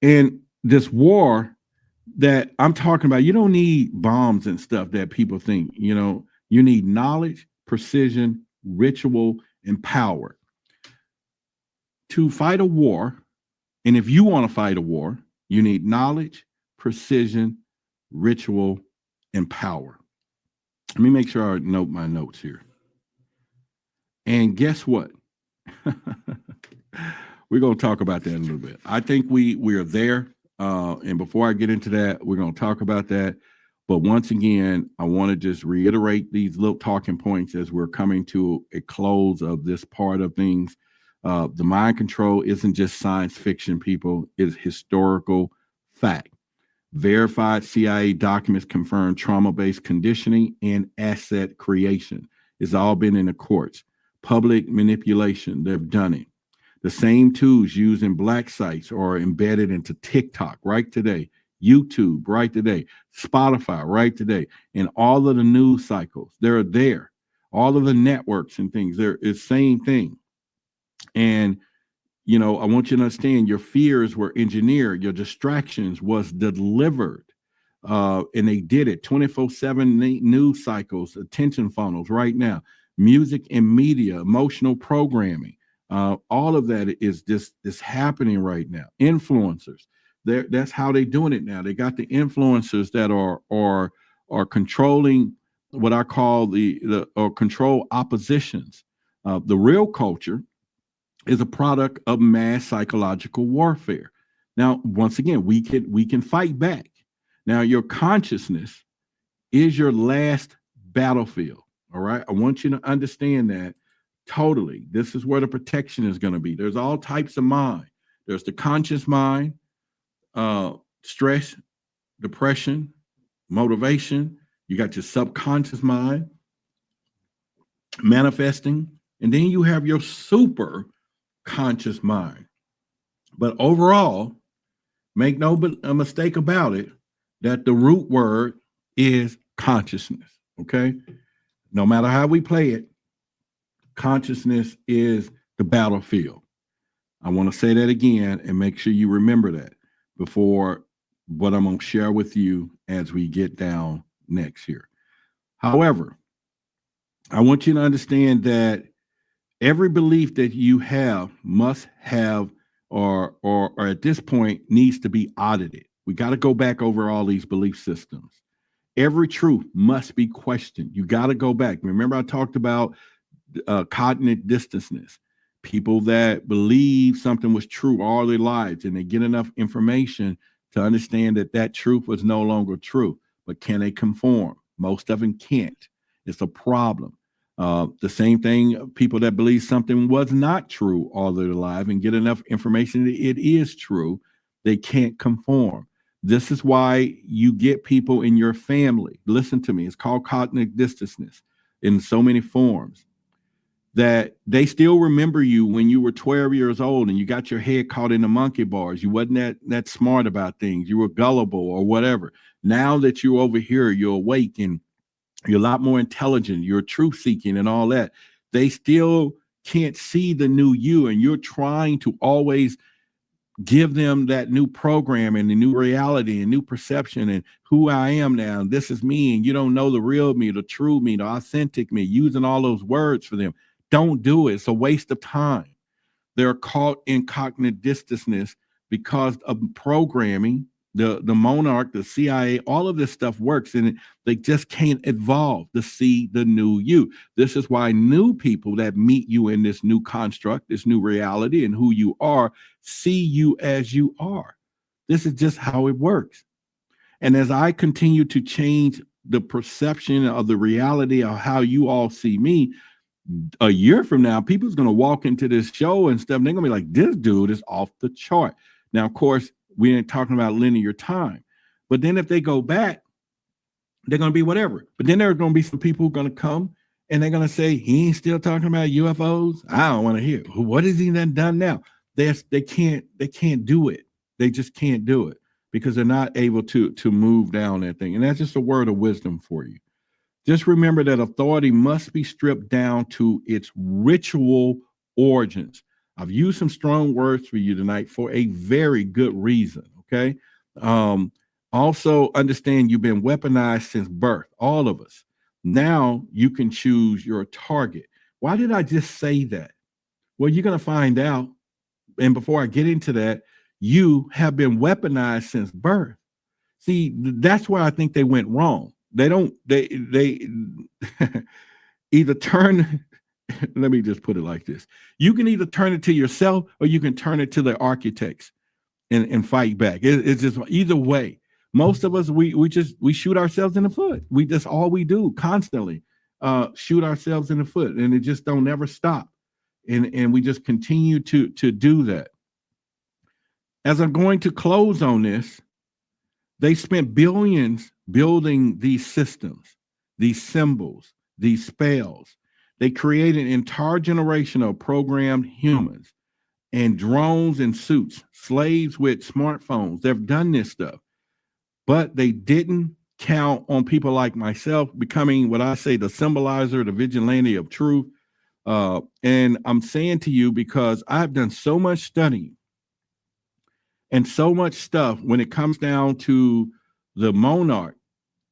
in this war that I'm talking about, you don't need bombs and stuff that people think, you need knowledge, precision, ritual, and power to fight a war. And if you want to fight a war, you need knowledge, precision, ritual, and power. Let me make sure I note my notes here. And guess what? We're going to talk about that in a little bit. I think we are there. And before I get into that, we're going to talk about that. But once again, I want to just reiterate these little talking points as we're coming to a close of this part of things. The mind control isn't just science fiction, people. It's historical fact. Verified CIA documents confirm trauma-based conditioning and asset creation. It's all been in the courts. Public manipulation, they've done it. The same tools used in black sites are embedded into TikTok right today, YouTube right today, Spotify right today, and all of the news cycles. They're there. All of the networks and things, they're the same thing. And I want you to understand, your fears were engineered, your distractions was delivered, and they did it. 24/7 news cycles, attention funnels right now, music and media, emotional programming, all of that is happening right now. Influencers, that's how they're doing it now. They got the influencers that are controlling what I call the control oppositions. The real culture is a product of mass psychological warfare. Now, once again, we can fight back. Now, your consciousness is your last battlefield. All right. I want you to understand that totally. This is where the protection is going to be. There's all types of mind. There's the conscious mind, stress, depression, motivation. You got your subconscious mind, manifesting, and then you have your super conscious mind. But overall, make no mistake about it, that the root word is consciousness. Okay. No matter how we play it, consciousness is the battlefield. I want to say that again and make sure you remember that before what I'm going to share with you as we get down next here. However, I want you to understand that every belief that you have must have or at this point needs to be audited. We got to go back over all these belief systems. Every truth must be questioned. You got to go back. Remember, I talked about cognitive dissonance. People that believe something was true all their lives, and they get enough information to understand that that truth was no longer true. But can they conform? Most of them can't. It's a problem. The same thing, people that believe something was not true all their life and get enough information that it is true, they can't conform. This is why you get people in your family. Listen to me. It's called cognitive dissonance in so many forms, that they still remember you when you were 12 years old and you got your head caught in the monkey bars. You wasn't that smart about things. You were gullible or whatever. Now that you're over here, you're awake and you're a lot more intelligent. You're truth seeking and all that. They still can't see the new you, and you're trying to always give them that new program and the new reality and new perception and who I am now. This is me, and you don't know the real me, the true me, the authentic me, using all those words for them. Don't do it. It's a waste of time. They're caught in cognitive dissonance because of programming. The Monarch, the CIA, all of this stuff works, and they just can't evolve to see the new you. This is why new people that meet you in this new construct, this new reality, and who you are, see you as you are. This is just how it works. And as I continue to change the perception of the reality of how you all see me, a year from now, people's going to walk into this show and stuff, and they're going to be like, this dude is off the chart. Now, of course, we ain't talking about linear time. But then if they go back, they're going to be whatever. But then there are going to be some people who are going to come and they're going to say, he ain't still talking about UFOs. I don't want to hear. What is he then done now? They can't do it. They just can't do it because they're not able to move down that thing. And that's just a word of wisdom for you. Just remember that authority must be stripped down to its ritual origins. I've used some strong words for you tonight for a very good reason, okay? Also, understand you've been weaponized since birth, all of us. Now you can choose your target. Why did I just say that? Well, you're going to find out. And before I get into that, you have been weaponized since birth. See, that's where I think they went wrong. They either turn, let me just put it like this. You can either turn it to yourself or you can turn it to the architects and fight back. It's just either way. Most of us, we shoot ourselves in the foot. That's all we do constantly, shoot ourselves in the foot, and it just don't never stop. And we just continue to do that. As I'm going to close on this, they spent billions building these systems, these symbols, these spells. They created an entire generation of programmed humans and drones and suits, slaves with smartphones. They've done this stuff, but they didn't count on people like myself becoming what I say, the symbolizer, the vigilante of truth. And I'm saying to you, because I've done so much studying and so much stuff when it comes down to the Monarch,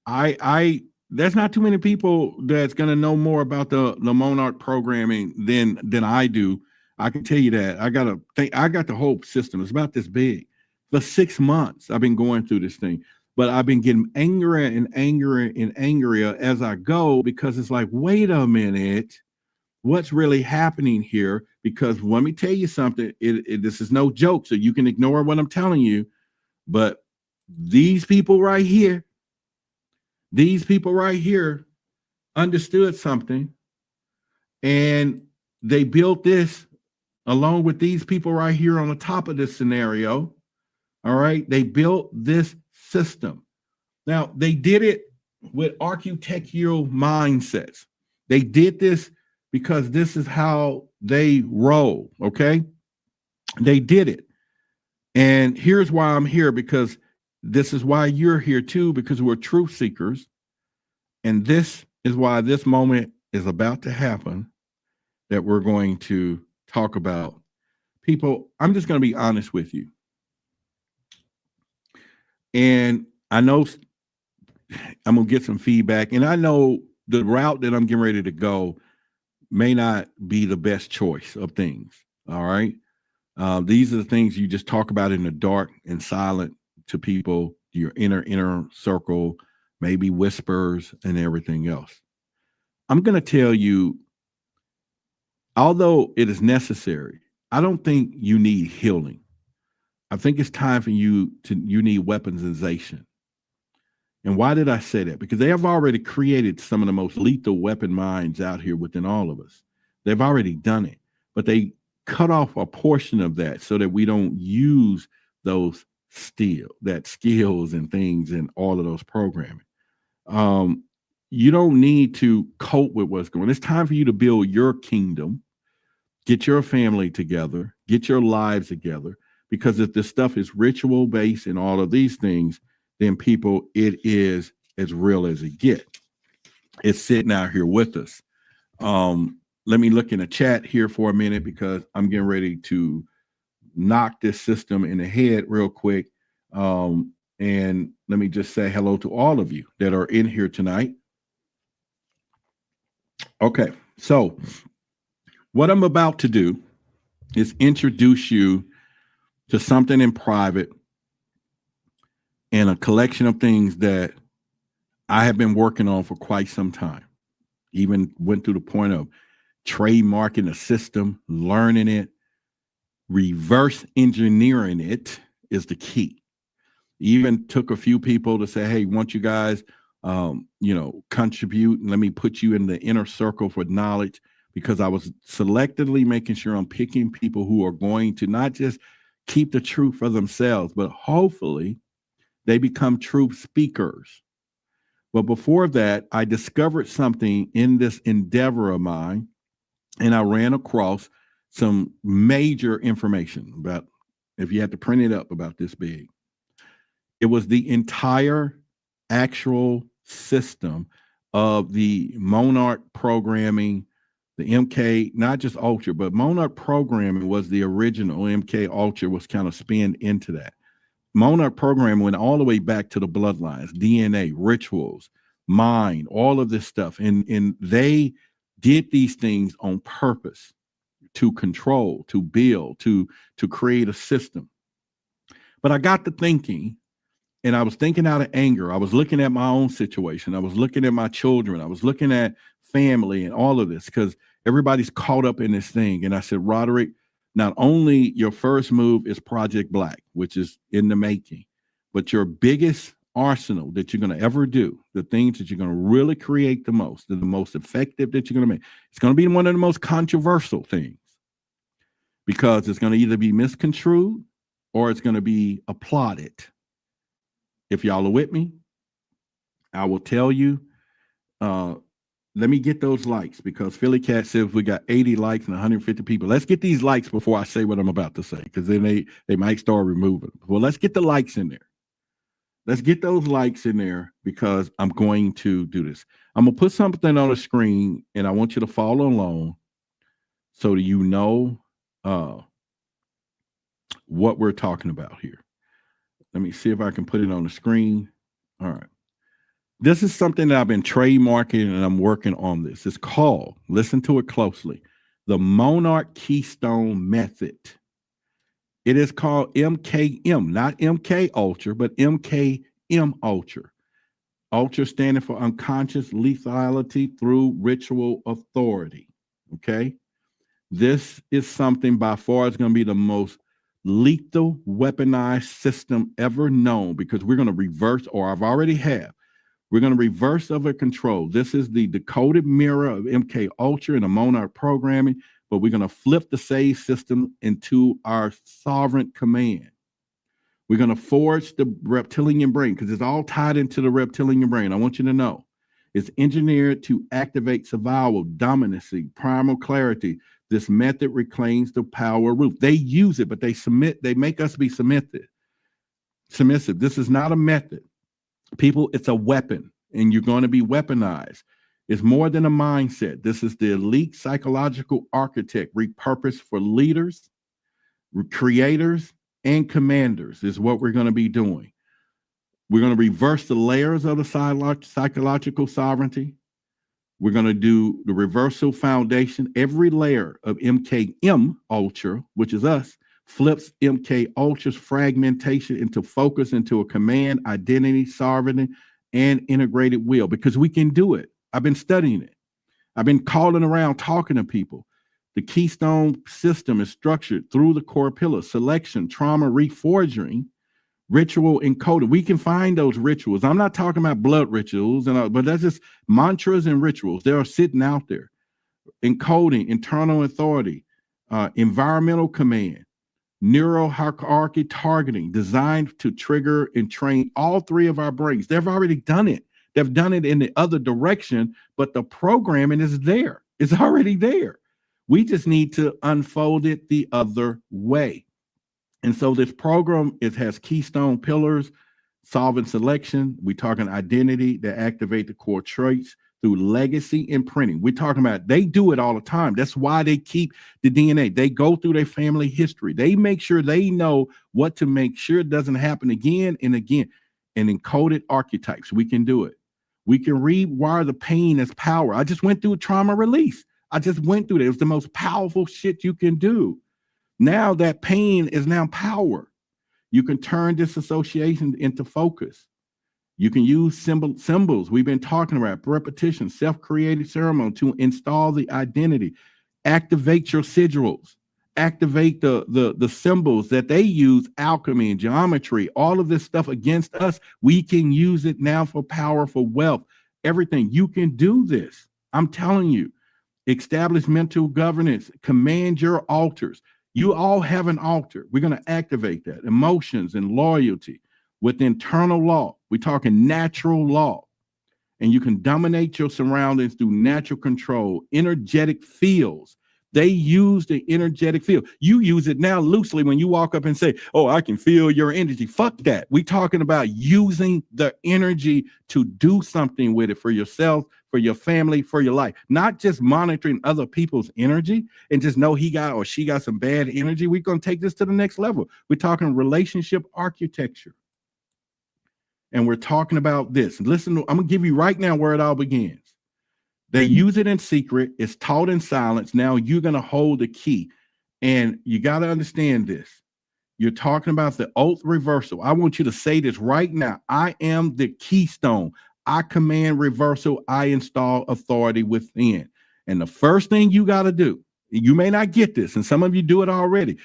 there's not too many people that's going to know more about the Monarch programming than I do. I can tell you that. I got the whole system. It's about this big. For 6 months, I've been going through this thing, but I've been getting angrier and angrier and angrier as I go, because it's like, wait a minute, what's really happening here? Because let me tell you something, this is no joke, so you can ignore what I'm telling you, but these people right here understood something, and they built this along with these people right here on the top of this scenario. All right, they built this system. Now, they did it with architectural mindsets. They did this because this is how they roll, okay? They did it. And here's why I'm here, because this is why you're here too, because we're truth seekers. And this is why this moment is about to happen that we're going to talk about. People, I'm just going to be honest with you. And I know I'm going to get some feedback, and I know the route that I'm getting ready to go may not be the best choice of things. All right. These are the things you just talk about in the dark and silent to people, your inner circle, maybe whispers and everything else. I'm going to tell you, although it is necessary, I don't think you need healing. I think it's time for you need weaponization. And why did I say that? Because they have already created some of the most lethal weapon minds out here within all of us. They've already done it, but they cut off a portion of that so that we don't use those skills and things and all of those programming. You don't need to cope with what's going on. It's time for you to build your kingdom, get your family together, get your lives together, because if this stuff is ritual based and all of these things, then people, it is as real as it gets. It's sitting out here with us. Let me look in the chat here for a minute because I'm getting ready to knock this system in the head real quick. And let me just say hello to all of you that are in here tonight. Okay, so what I'm about to do is introduce you to something in private and a collection of things that I have been working on for quite some time. Even went through the point of trademarking the system, learning it, reverse engineering it is the key. Even took a few people to say, hey, want you guys, contribute and let me put you in the inner circle for knowledge, because I was selectively making sure I'm picking people who are going to not just keep the truth for themselves, but hopefully they become truth speakers. But before that, I discovered something in this endeavor of mine, and I ran across some major information about, if you had to print it up, about this big. It was the entire actual system of the Monarch programming, the MK, not just Ultra, but Monarch programming was the original. MK Ultra was kind of spinned into that. Monarch programming went all the way back to the bloodlines, DNA, rituals, mind, all of this stuff. And they did these things on purpose to control, to build, to create a system. But I got to thinking, and I was thinking out of anger. I was looking at my own situation. I was looking at my children. I was looking at family and all of this, because everybody's caught up in this thing. And I said, Roderick, not only your first move is Project Black, which is in the making, but your biggest arsenal that you're going to ever do, the things that you're going to really create the most effective that you're going to make, it's going to be one of the most controversial things, because it's going to either be misconstrued or it's going to be applauded. If y'all are with me, I will tell you, let me get those likes, because Philly Cat says we got 80 likes and 150 people. Let's get these likes before I say what I'm about to say, because then they might start removing. Well, let's get the likes in there. Let's get those likes in there, because I'm going to do this. I'm going to put something on the screen, and I want you to follow along so that you know what we're talking about here. Let me see if I can put it on the screen. All right. This is something that I've been trademarking, and I'm working on this. It's called, listen to it closely, the Monarch Keystone Method. It is called MKM, not MK Ultra, but MKM Ultra. Ultra standing for unconscious lethality through ritual authority. Okay. This is something by far is going to be the most lethal weaponized system ever known, because we're going to reverse, or I've already have, we're going to reverse of a control. This is the decoded mirror of MK Ultra and the Monarch programming, but we're going to flip the save system into our sovereign command. We're going to forge the reptilian brain, because it's all tied into the reptilian brain. I want you to know it's engineered to activate survival, dominancy, primal clarity. This method reclaims the power root. They use it, but they make us be submissive. This is not a method. People, it's a weapon, and you're going to be weaponized. It's more than a mindset. This is the elite psychological architect repurposed for leaders, creators, and commanders is what we're going to be doing. We're going to reverse the layers of the psychological sovereignty. We're going to do the reversal foundation. Every layer of MKM Ultra, which is us, flips MK Ultra's fragmentation into focus, into a command, identity, sovereignty, and integrated will, because we can do it. I've been studying it. I've been calling around, talking to people. The keystone system is structured through the core pillars: selection, trauma, reforging, ritual, encoded. We can find those rituals. I'm not talking about blood rituals, but that's just mantras and rituals. They are sitting out there. Encoding, internal authority, environmental command, neural hierarchy targeting, designed to trigger and train all three of our brains. They've already done it. They've done it in the other direction, but the programming is there. It's already there. We just need to unfold it the other way. And so this program, it has keystone pillars: solvent selection. We're talking identity that activate the core traits through legacy imprinting. We're talking about, they do it all the time. That's why they keep the DNA. They go through their family history. They make sure they know what to make sure it doesn't happen again and again. And encoded archetypes, we can do it. We can rewire the pain as power. I just went through trauma release. I just went through that. It was the most powerful shit you can do. Now that pain is now power. You can turn disassociation into focus. You can use symbols. We've been talking about repetition, self-created ceremony to install the identity. Activate your sigils. Activate the symbols that they use, alchemy and geometry, all of this stuff against us. We can use it now for power, for wealth, everything. You can do this. I'm telling you. Establish mental governance. Command your altars. You all have an altar. We're going to activate that. Emotions and loyalty with internal law. We're talking natural law. And you can dominate your surroundings through natural control, energetic fields. They use the energetic field. You use it now loosely when you walk up and say, oh, I can feel your energy. Fuck that. We're talking about using the energy to do something with it for yourself, for your family, for your life. Not just monitoring other people's energy and just know he got or she got some bad energy. We're going to take this to the next level. We're talking relationship architecture. And we're talking about this. Listen, I'm going to give you right now where it all begins. They use it in secret. It's taught in silence. Now you're going to hold the key. And you got to understand this. You're talking about the oath reversal. I want you to say this right now. I am the keystone. I command reversal. I install authority within. And the first thing you got to do, you may not get this, and some of you do it already.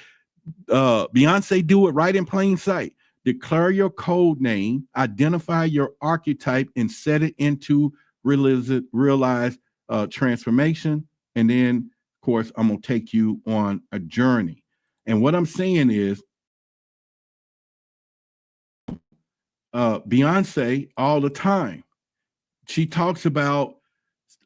Beyonce do it right in plain sight. Declare your code name, identify your archetype, and set it into realize transformation. And then, of course, I'm going to take you on a journey. And what I'm saying is, Beyonce all the time, she talks about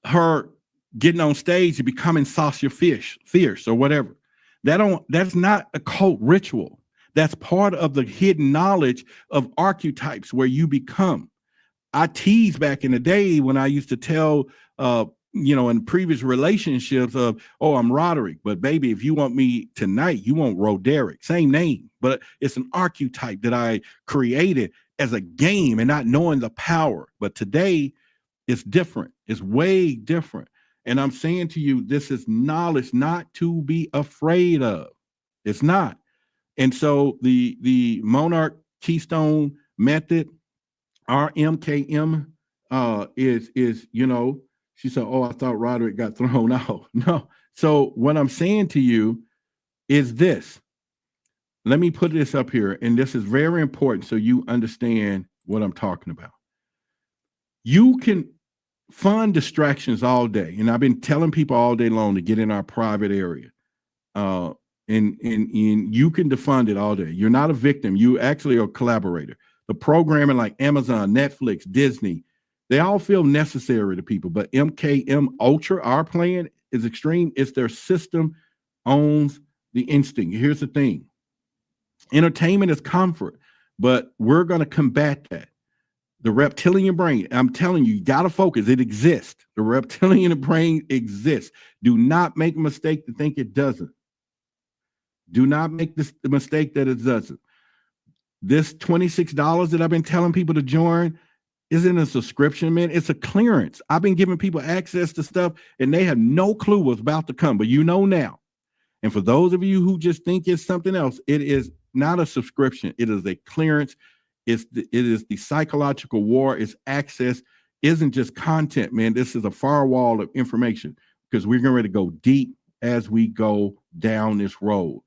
her getting on stage and becoming Sasha Fierce or whatever. That's not a cult ritual. That's part of the hidden knowledge of archetypes where you become. I teased back in the day when I used to tell, in previous relationships of, oh, I'm Roderick, but baby, if you want me tonight, you want Roderick, same name, but it's an archetype that I created as a game and not knowing the power. But today it's different. It's way different. And I'm saying to you, this is knowledge not to be afraid of. It's not. And so the Monarch Keystone Method, RMKM, is she said, oh, I thought Roderick got thrown out. No. So what I'm saying to you is this. Let me put this up here, and this is very important so you understand what I'm talking about. You can fund distractions all day, and I've been telling people all day long to get in our private area. And you can defund it all day. You're not a victim. You actually are a collaborator. The programming like Amazon, Netflix, Disney, they all feel necessary to people. But MKM Ultra, our plan, is extreme. It's their system owns the instinct. Here's the thing. Entertainment is comfort, but we're going to combat that. The reptilian brain, I'm telling you, you got to focus. It exists. The reptilian brain exists. Do not make a mistake to think it doesn't. Do not make the mistake that it doesn't. This $26 that I've been telling people to join isn't a subscription, man. It's a clearance. I've been giving people access to stuff, and they have no clue what's about to come, but you know now. And for those of you who just think it's something else, it is not a subscription. It is a clearance. It is the psychological war. It's access. Isn't just content, man. This is a firewall of information because we're getting ready to go deep as we go down this road.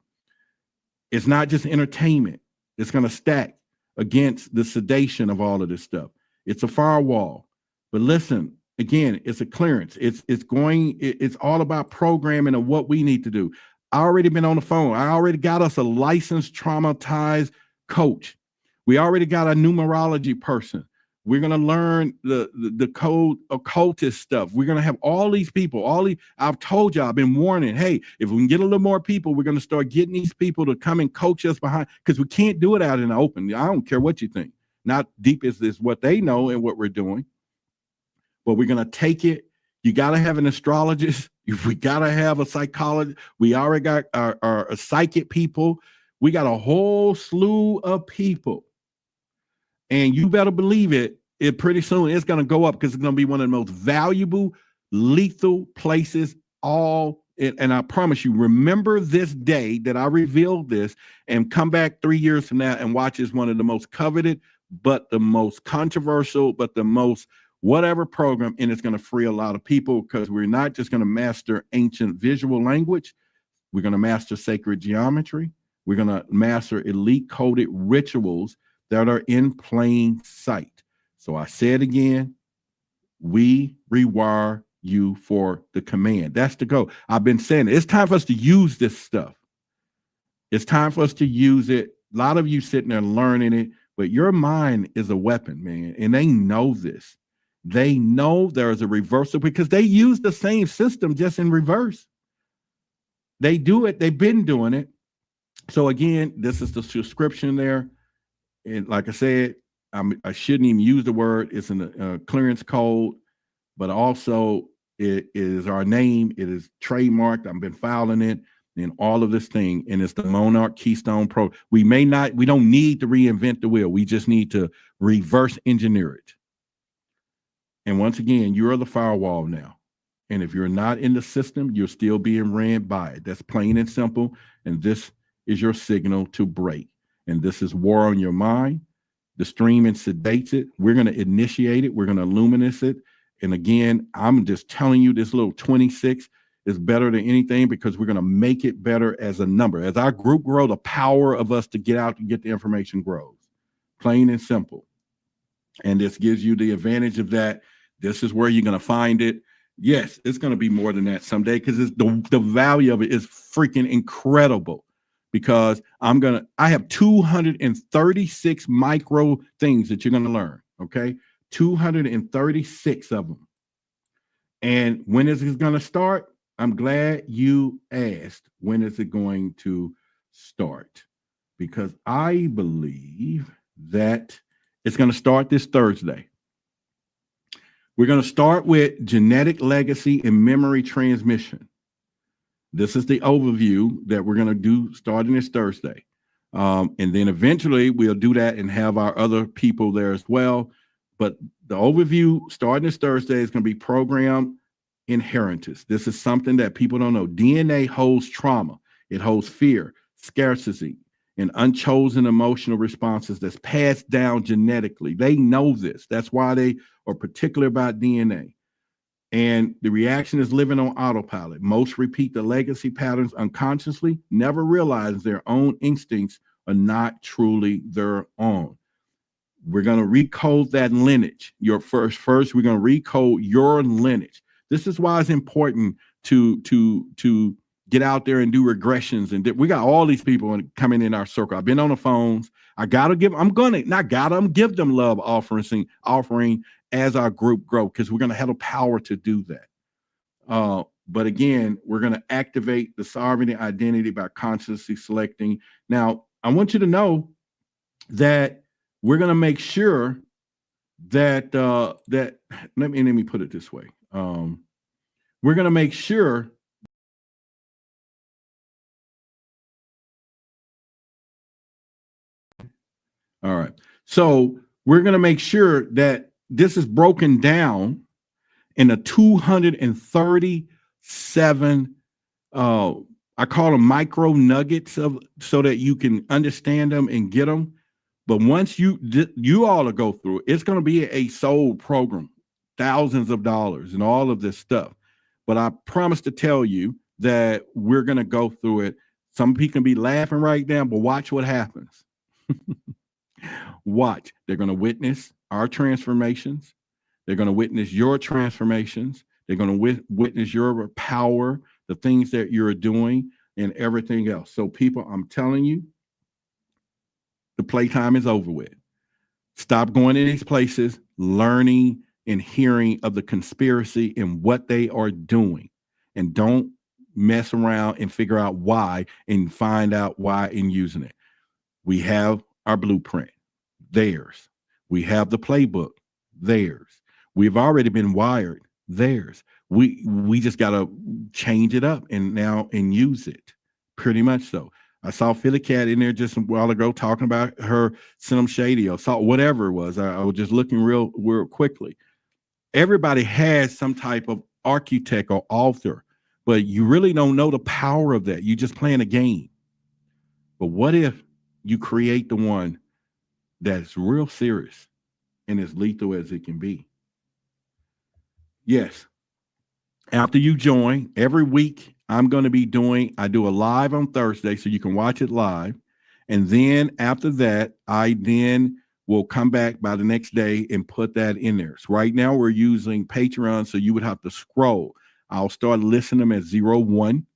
It's not just entertainment. It's going to stack against the sedation of all of this stuff. It's a firewall. But listen, again, it's a clearance. It's all about programming of what we need to do. I already been on the phone. I already got us a licensed traumatized coach. We already got a numerology person. We're going to learn the code occultist stuff. We're going to have all these people, I've told you, I've been warning, hey, if we can get a little more people, we're going to start getting these people to come and coach us behind, because we can't do it out in the open. I don't care what you think. Not deep is this what they know and what we're doing, but we're going to take it. You got to have an astrologist. We got to have a psychologist. We already got our psychic people. We got a whole slew of people. And you better believe it pretty soon it's going to go up, because it's going to be one of the most valuable, lethal places and I promise you, remember this day that I revealed this, and come back 3 years from now and watch as one of the most coveted, but the most controversial, but the most whatever program, and it's going to free a lot of people, because we're not just going to master ancient visual language. We're going to master sacred geometry. We're going to master elite coded rituals that are in plain sight. So I said again, we rewire you for the command. That's the goal. I've been saying it's time for us to use this stuff. It's time for us to use it. A lot of you sitting there learning it, but your mind is a weapon, man. And they know this. They know there is a reversal, because they use the same system just in reverse. They do it. They've been doing it. So again, this is the subscription there. And like I said, I shouldn't even use the word. It's a clearance code, but also it is our name. It is trademarked. I've been filing it and all of this thing. And it's the Monarch Keystone Pro. We don't need to reinvent the wheel. We just need to reverse engineer it. And once again, you're the firewall now. And if you're not in the system, you're still being ran by it. That's plain and simple. And this is your signal to break. And this is war on your mind. The streaming sedates it. We're going to initiate it. We're going to illuminate it. And again, I'm just telling you, this little 26 is better than anything, because we're going to make it better as a number. As our group grows, the power of us to get out and get the information grows. Plain and simple. And this gives you the advantage of that. This is where you're going to find it. Yes, it's going to be more than that someday, because the value of it is freaking incredible. Because I have 236 micro things that you're going to learn. Okay. 236 of them. And when is it going to start? I'm glad you asked, when is it going to start? Because I believe that it's going to start this Thursday. We're going to start with genetic legacy and memory transmission. This is the overview that we're going to do starting this Thursday. And then eventually we'll do that and have our other people there as well. But the overview starting this Thursday is going to be program inheritance. This is something that people don't know. DNA holds trauma. It holds fear, scarcity, and unchosen emotional responses that's passed down genetically. They know this. That's why they are particular about DNA. And the reaction is living on autopilot. Most repeat the legacy patterns unconsciously, never realize their own instincts are not truly their own. We're going to recode that lineage. First, we're going to recode your lineage. This is why it's important to get out there and do regressions. And we got all these people coming in our circle. I've been on the phones. I'm going to give them love offering as our group grow, because we're going to have the power to do that. But again, we're going to activate the sovereignty identity by consciously selecting. Now, I want you to know that we're going to make sure that let me put it this way. We're going to make sure all right. So we're going to make sure that this is broken down in a 237 I call them micro nuggets so that you can understand them and get them. But once you all to go through it, it's going to be a sold program, thousands of dollars and all of this stuff. But I promise to tell you that we're going to go through it. Some people can be laughing right now, but watch what happens. Watch. They're going to witness our transformations. They're going to witness your transformations. They're going to witness your power, the things that you're doing, and everything else. So people, I'm telling you, the playtime is over with. Stop going in these places, learning and hearing of the conspiracy and what they are doing. And don't mess around and figure out why and find out why and using it. We have our blueprint, theirs. We have the playbook, theirs. We've already been wired, theirs. We just got to change it up and use it. Pretty much so. I saw Philly Cat in there just a while ago talking about her Cinema Shady or saw whatever it was. I was just looking real quickly. Everybody has some type of architect or author, but you really don't know the power of that. You're just playing a game. But what if you create the one that's real serious and as lethal as it can be? Yes. After you join, every week I'm going to be I do a live on Thursday, so you can watch it live. And then after that, I then will come back by the next day and put that in there. So right now we're using Patreon, so you would have to scroll. I'll start listing them as 01,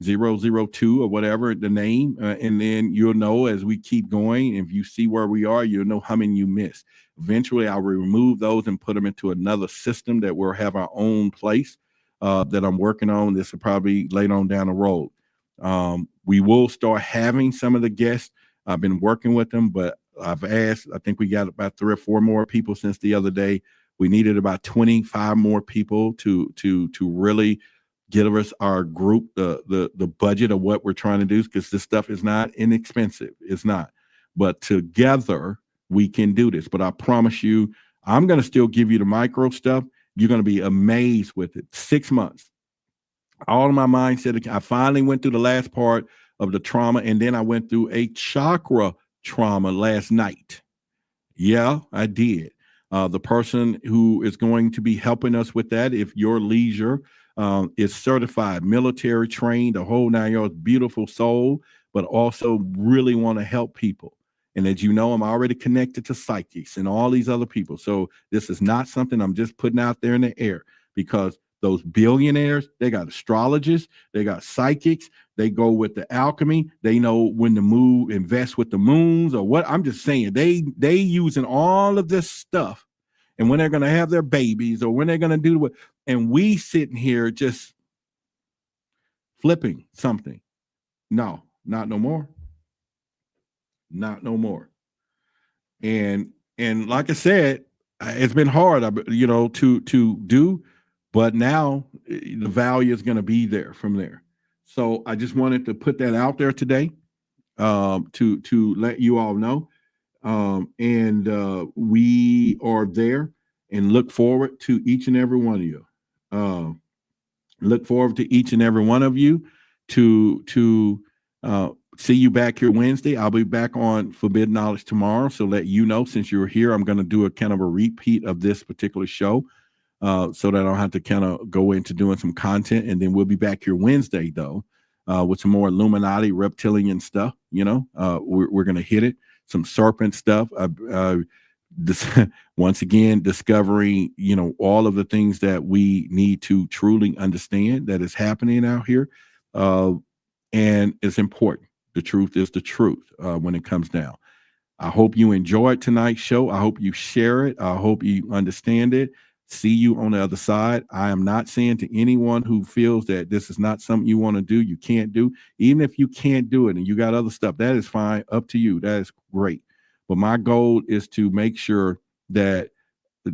002 or whatever the name. And then you'll know as we keep going. If you see where we are, you'll know how many you missed. Eventually, I'll remove those and put them into another system that we'll have our own place that I'm working on. This will probably later on down the road. We will start having some of the guests. I've been working with them, but I've asked, I think we got about 3 or 4 more people since the other day. We needed about 25 more people to really give us our group the budget of what we're trying to do, because this stuff is not inexpensive. It's not. But together we can do this. But I promise you, I'm going to still give you the micro stuff. You're going to be amazed with it. 6 months. All of my mindset. I finally went through the last part of the trauma, and then I went through a chakra trauma last night. Yeah, I did. The person who is going to be helping us with that, if your leisure, is certified, military trained, the whole 9 yards, beautiful soul, but also really want to help people. And as you know, I'm already connected to psychics and all these other people. So this is not something I'm just putting out there in the air, because those billionaires, they got astrologists, they got psychics, they go with the alchemy, they know when to move, invest with the moons or what. I'm just saying they using all of this stuff, and when they're going to have their babies or when they're going to do what, and we sitting here just flipping something. No, not no more. Not no more. And like I said, it's been hard, to do, but now the value is going to be there from there. So I just wanted to put that out there today, to let you all know. And we are there and look forward to each and every one of you. Look forward to each and every one of you to see you back here Wednesday. I'll be back on Forbidden Knowledge tomorrow. So let you know, since you're here, I'm going to do a kind of a repeat of this particular show, so that I don't have to kind of go into doing some content. And then we'll be back here Wednesday, though, with some more Illuminati, reptilian stuff. We're going to hit it. Some serpent stuff. Once again, discovering, all of the things that we need to truly understand that is happening out here. And it's important. The truth is the truth when it comes down. I hope you enjoyed tonight's show. I hope you share it. I hope you understand it. See you on the other side. I am not saying to anyone who feels that this is not something you want to do, you can't do. Even if you can't do it and you got other stuff, that is fine. Up to you. That is great. But my goal is to make sure that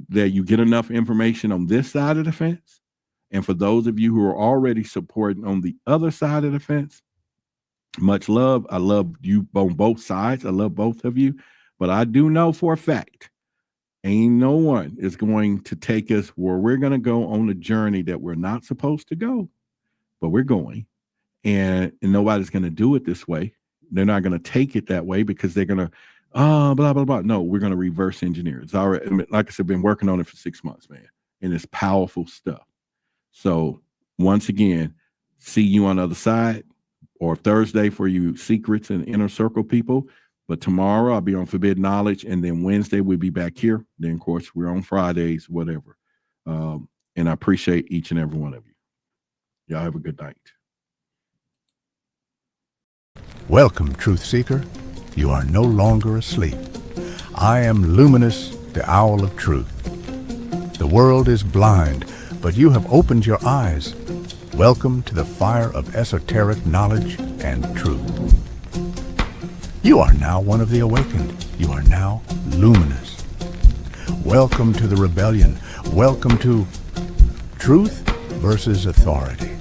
you get enough information on this side of the fence. And for those of you who are already supporting on the other side of the fence, much love. I love you on both sides. I love both of you. But I do know for a fact, ain't no one is going to take us where we're going to go on a journey that we're not supposed to go, but we're going. And nobody's going to do it this way. They're not going to take it that way because they're going to, blah, blah, blah. No, we're going to reverse engineer. It's already, like I said, been working on it for 6 months, man. And it's powerful stuff. So once again, see you on the other side, or Thursday for you secrets and inner circle people. But tomorrow I'll be on Forbidden Knowledge, and then Wednesday we'll be back here. Then, of course, we're on Fridays, whatever. And I appreciate each and every one of you. Y'all have a good night. Welcome, Truth Seeker. You are no longer asleep. I am Luminous, the Owl of Truth. The world is blind, but you have opened your eyes. Welcome to the fire of esoteric knowledge and truth. You are now one of the awakened. You are now luminous. Welcome to the rebellion. Welcome to truth versus authority.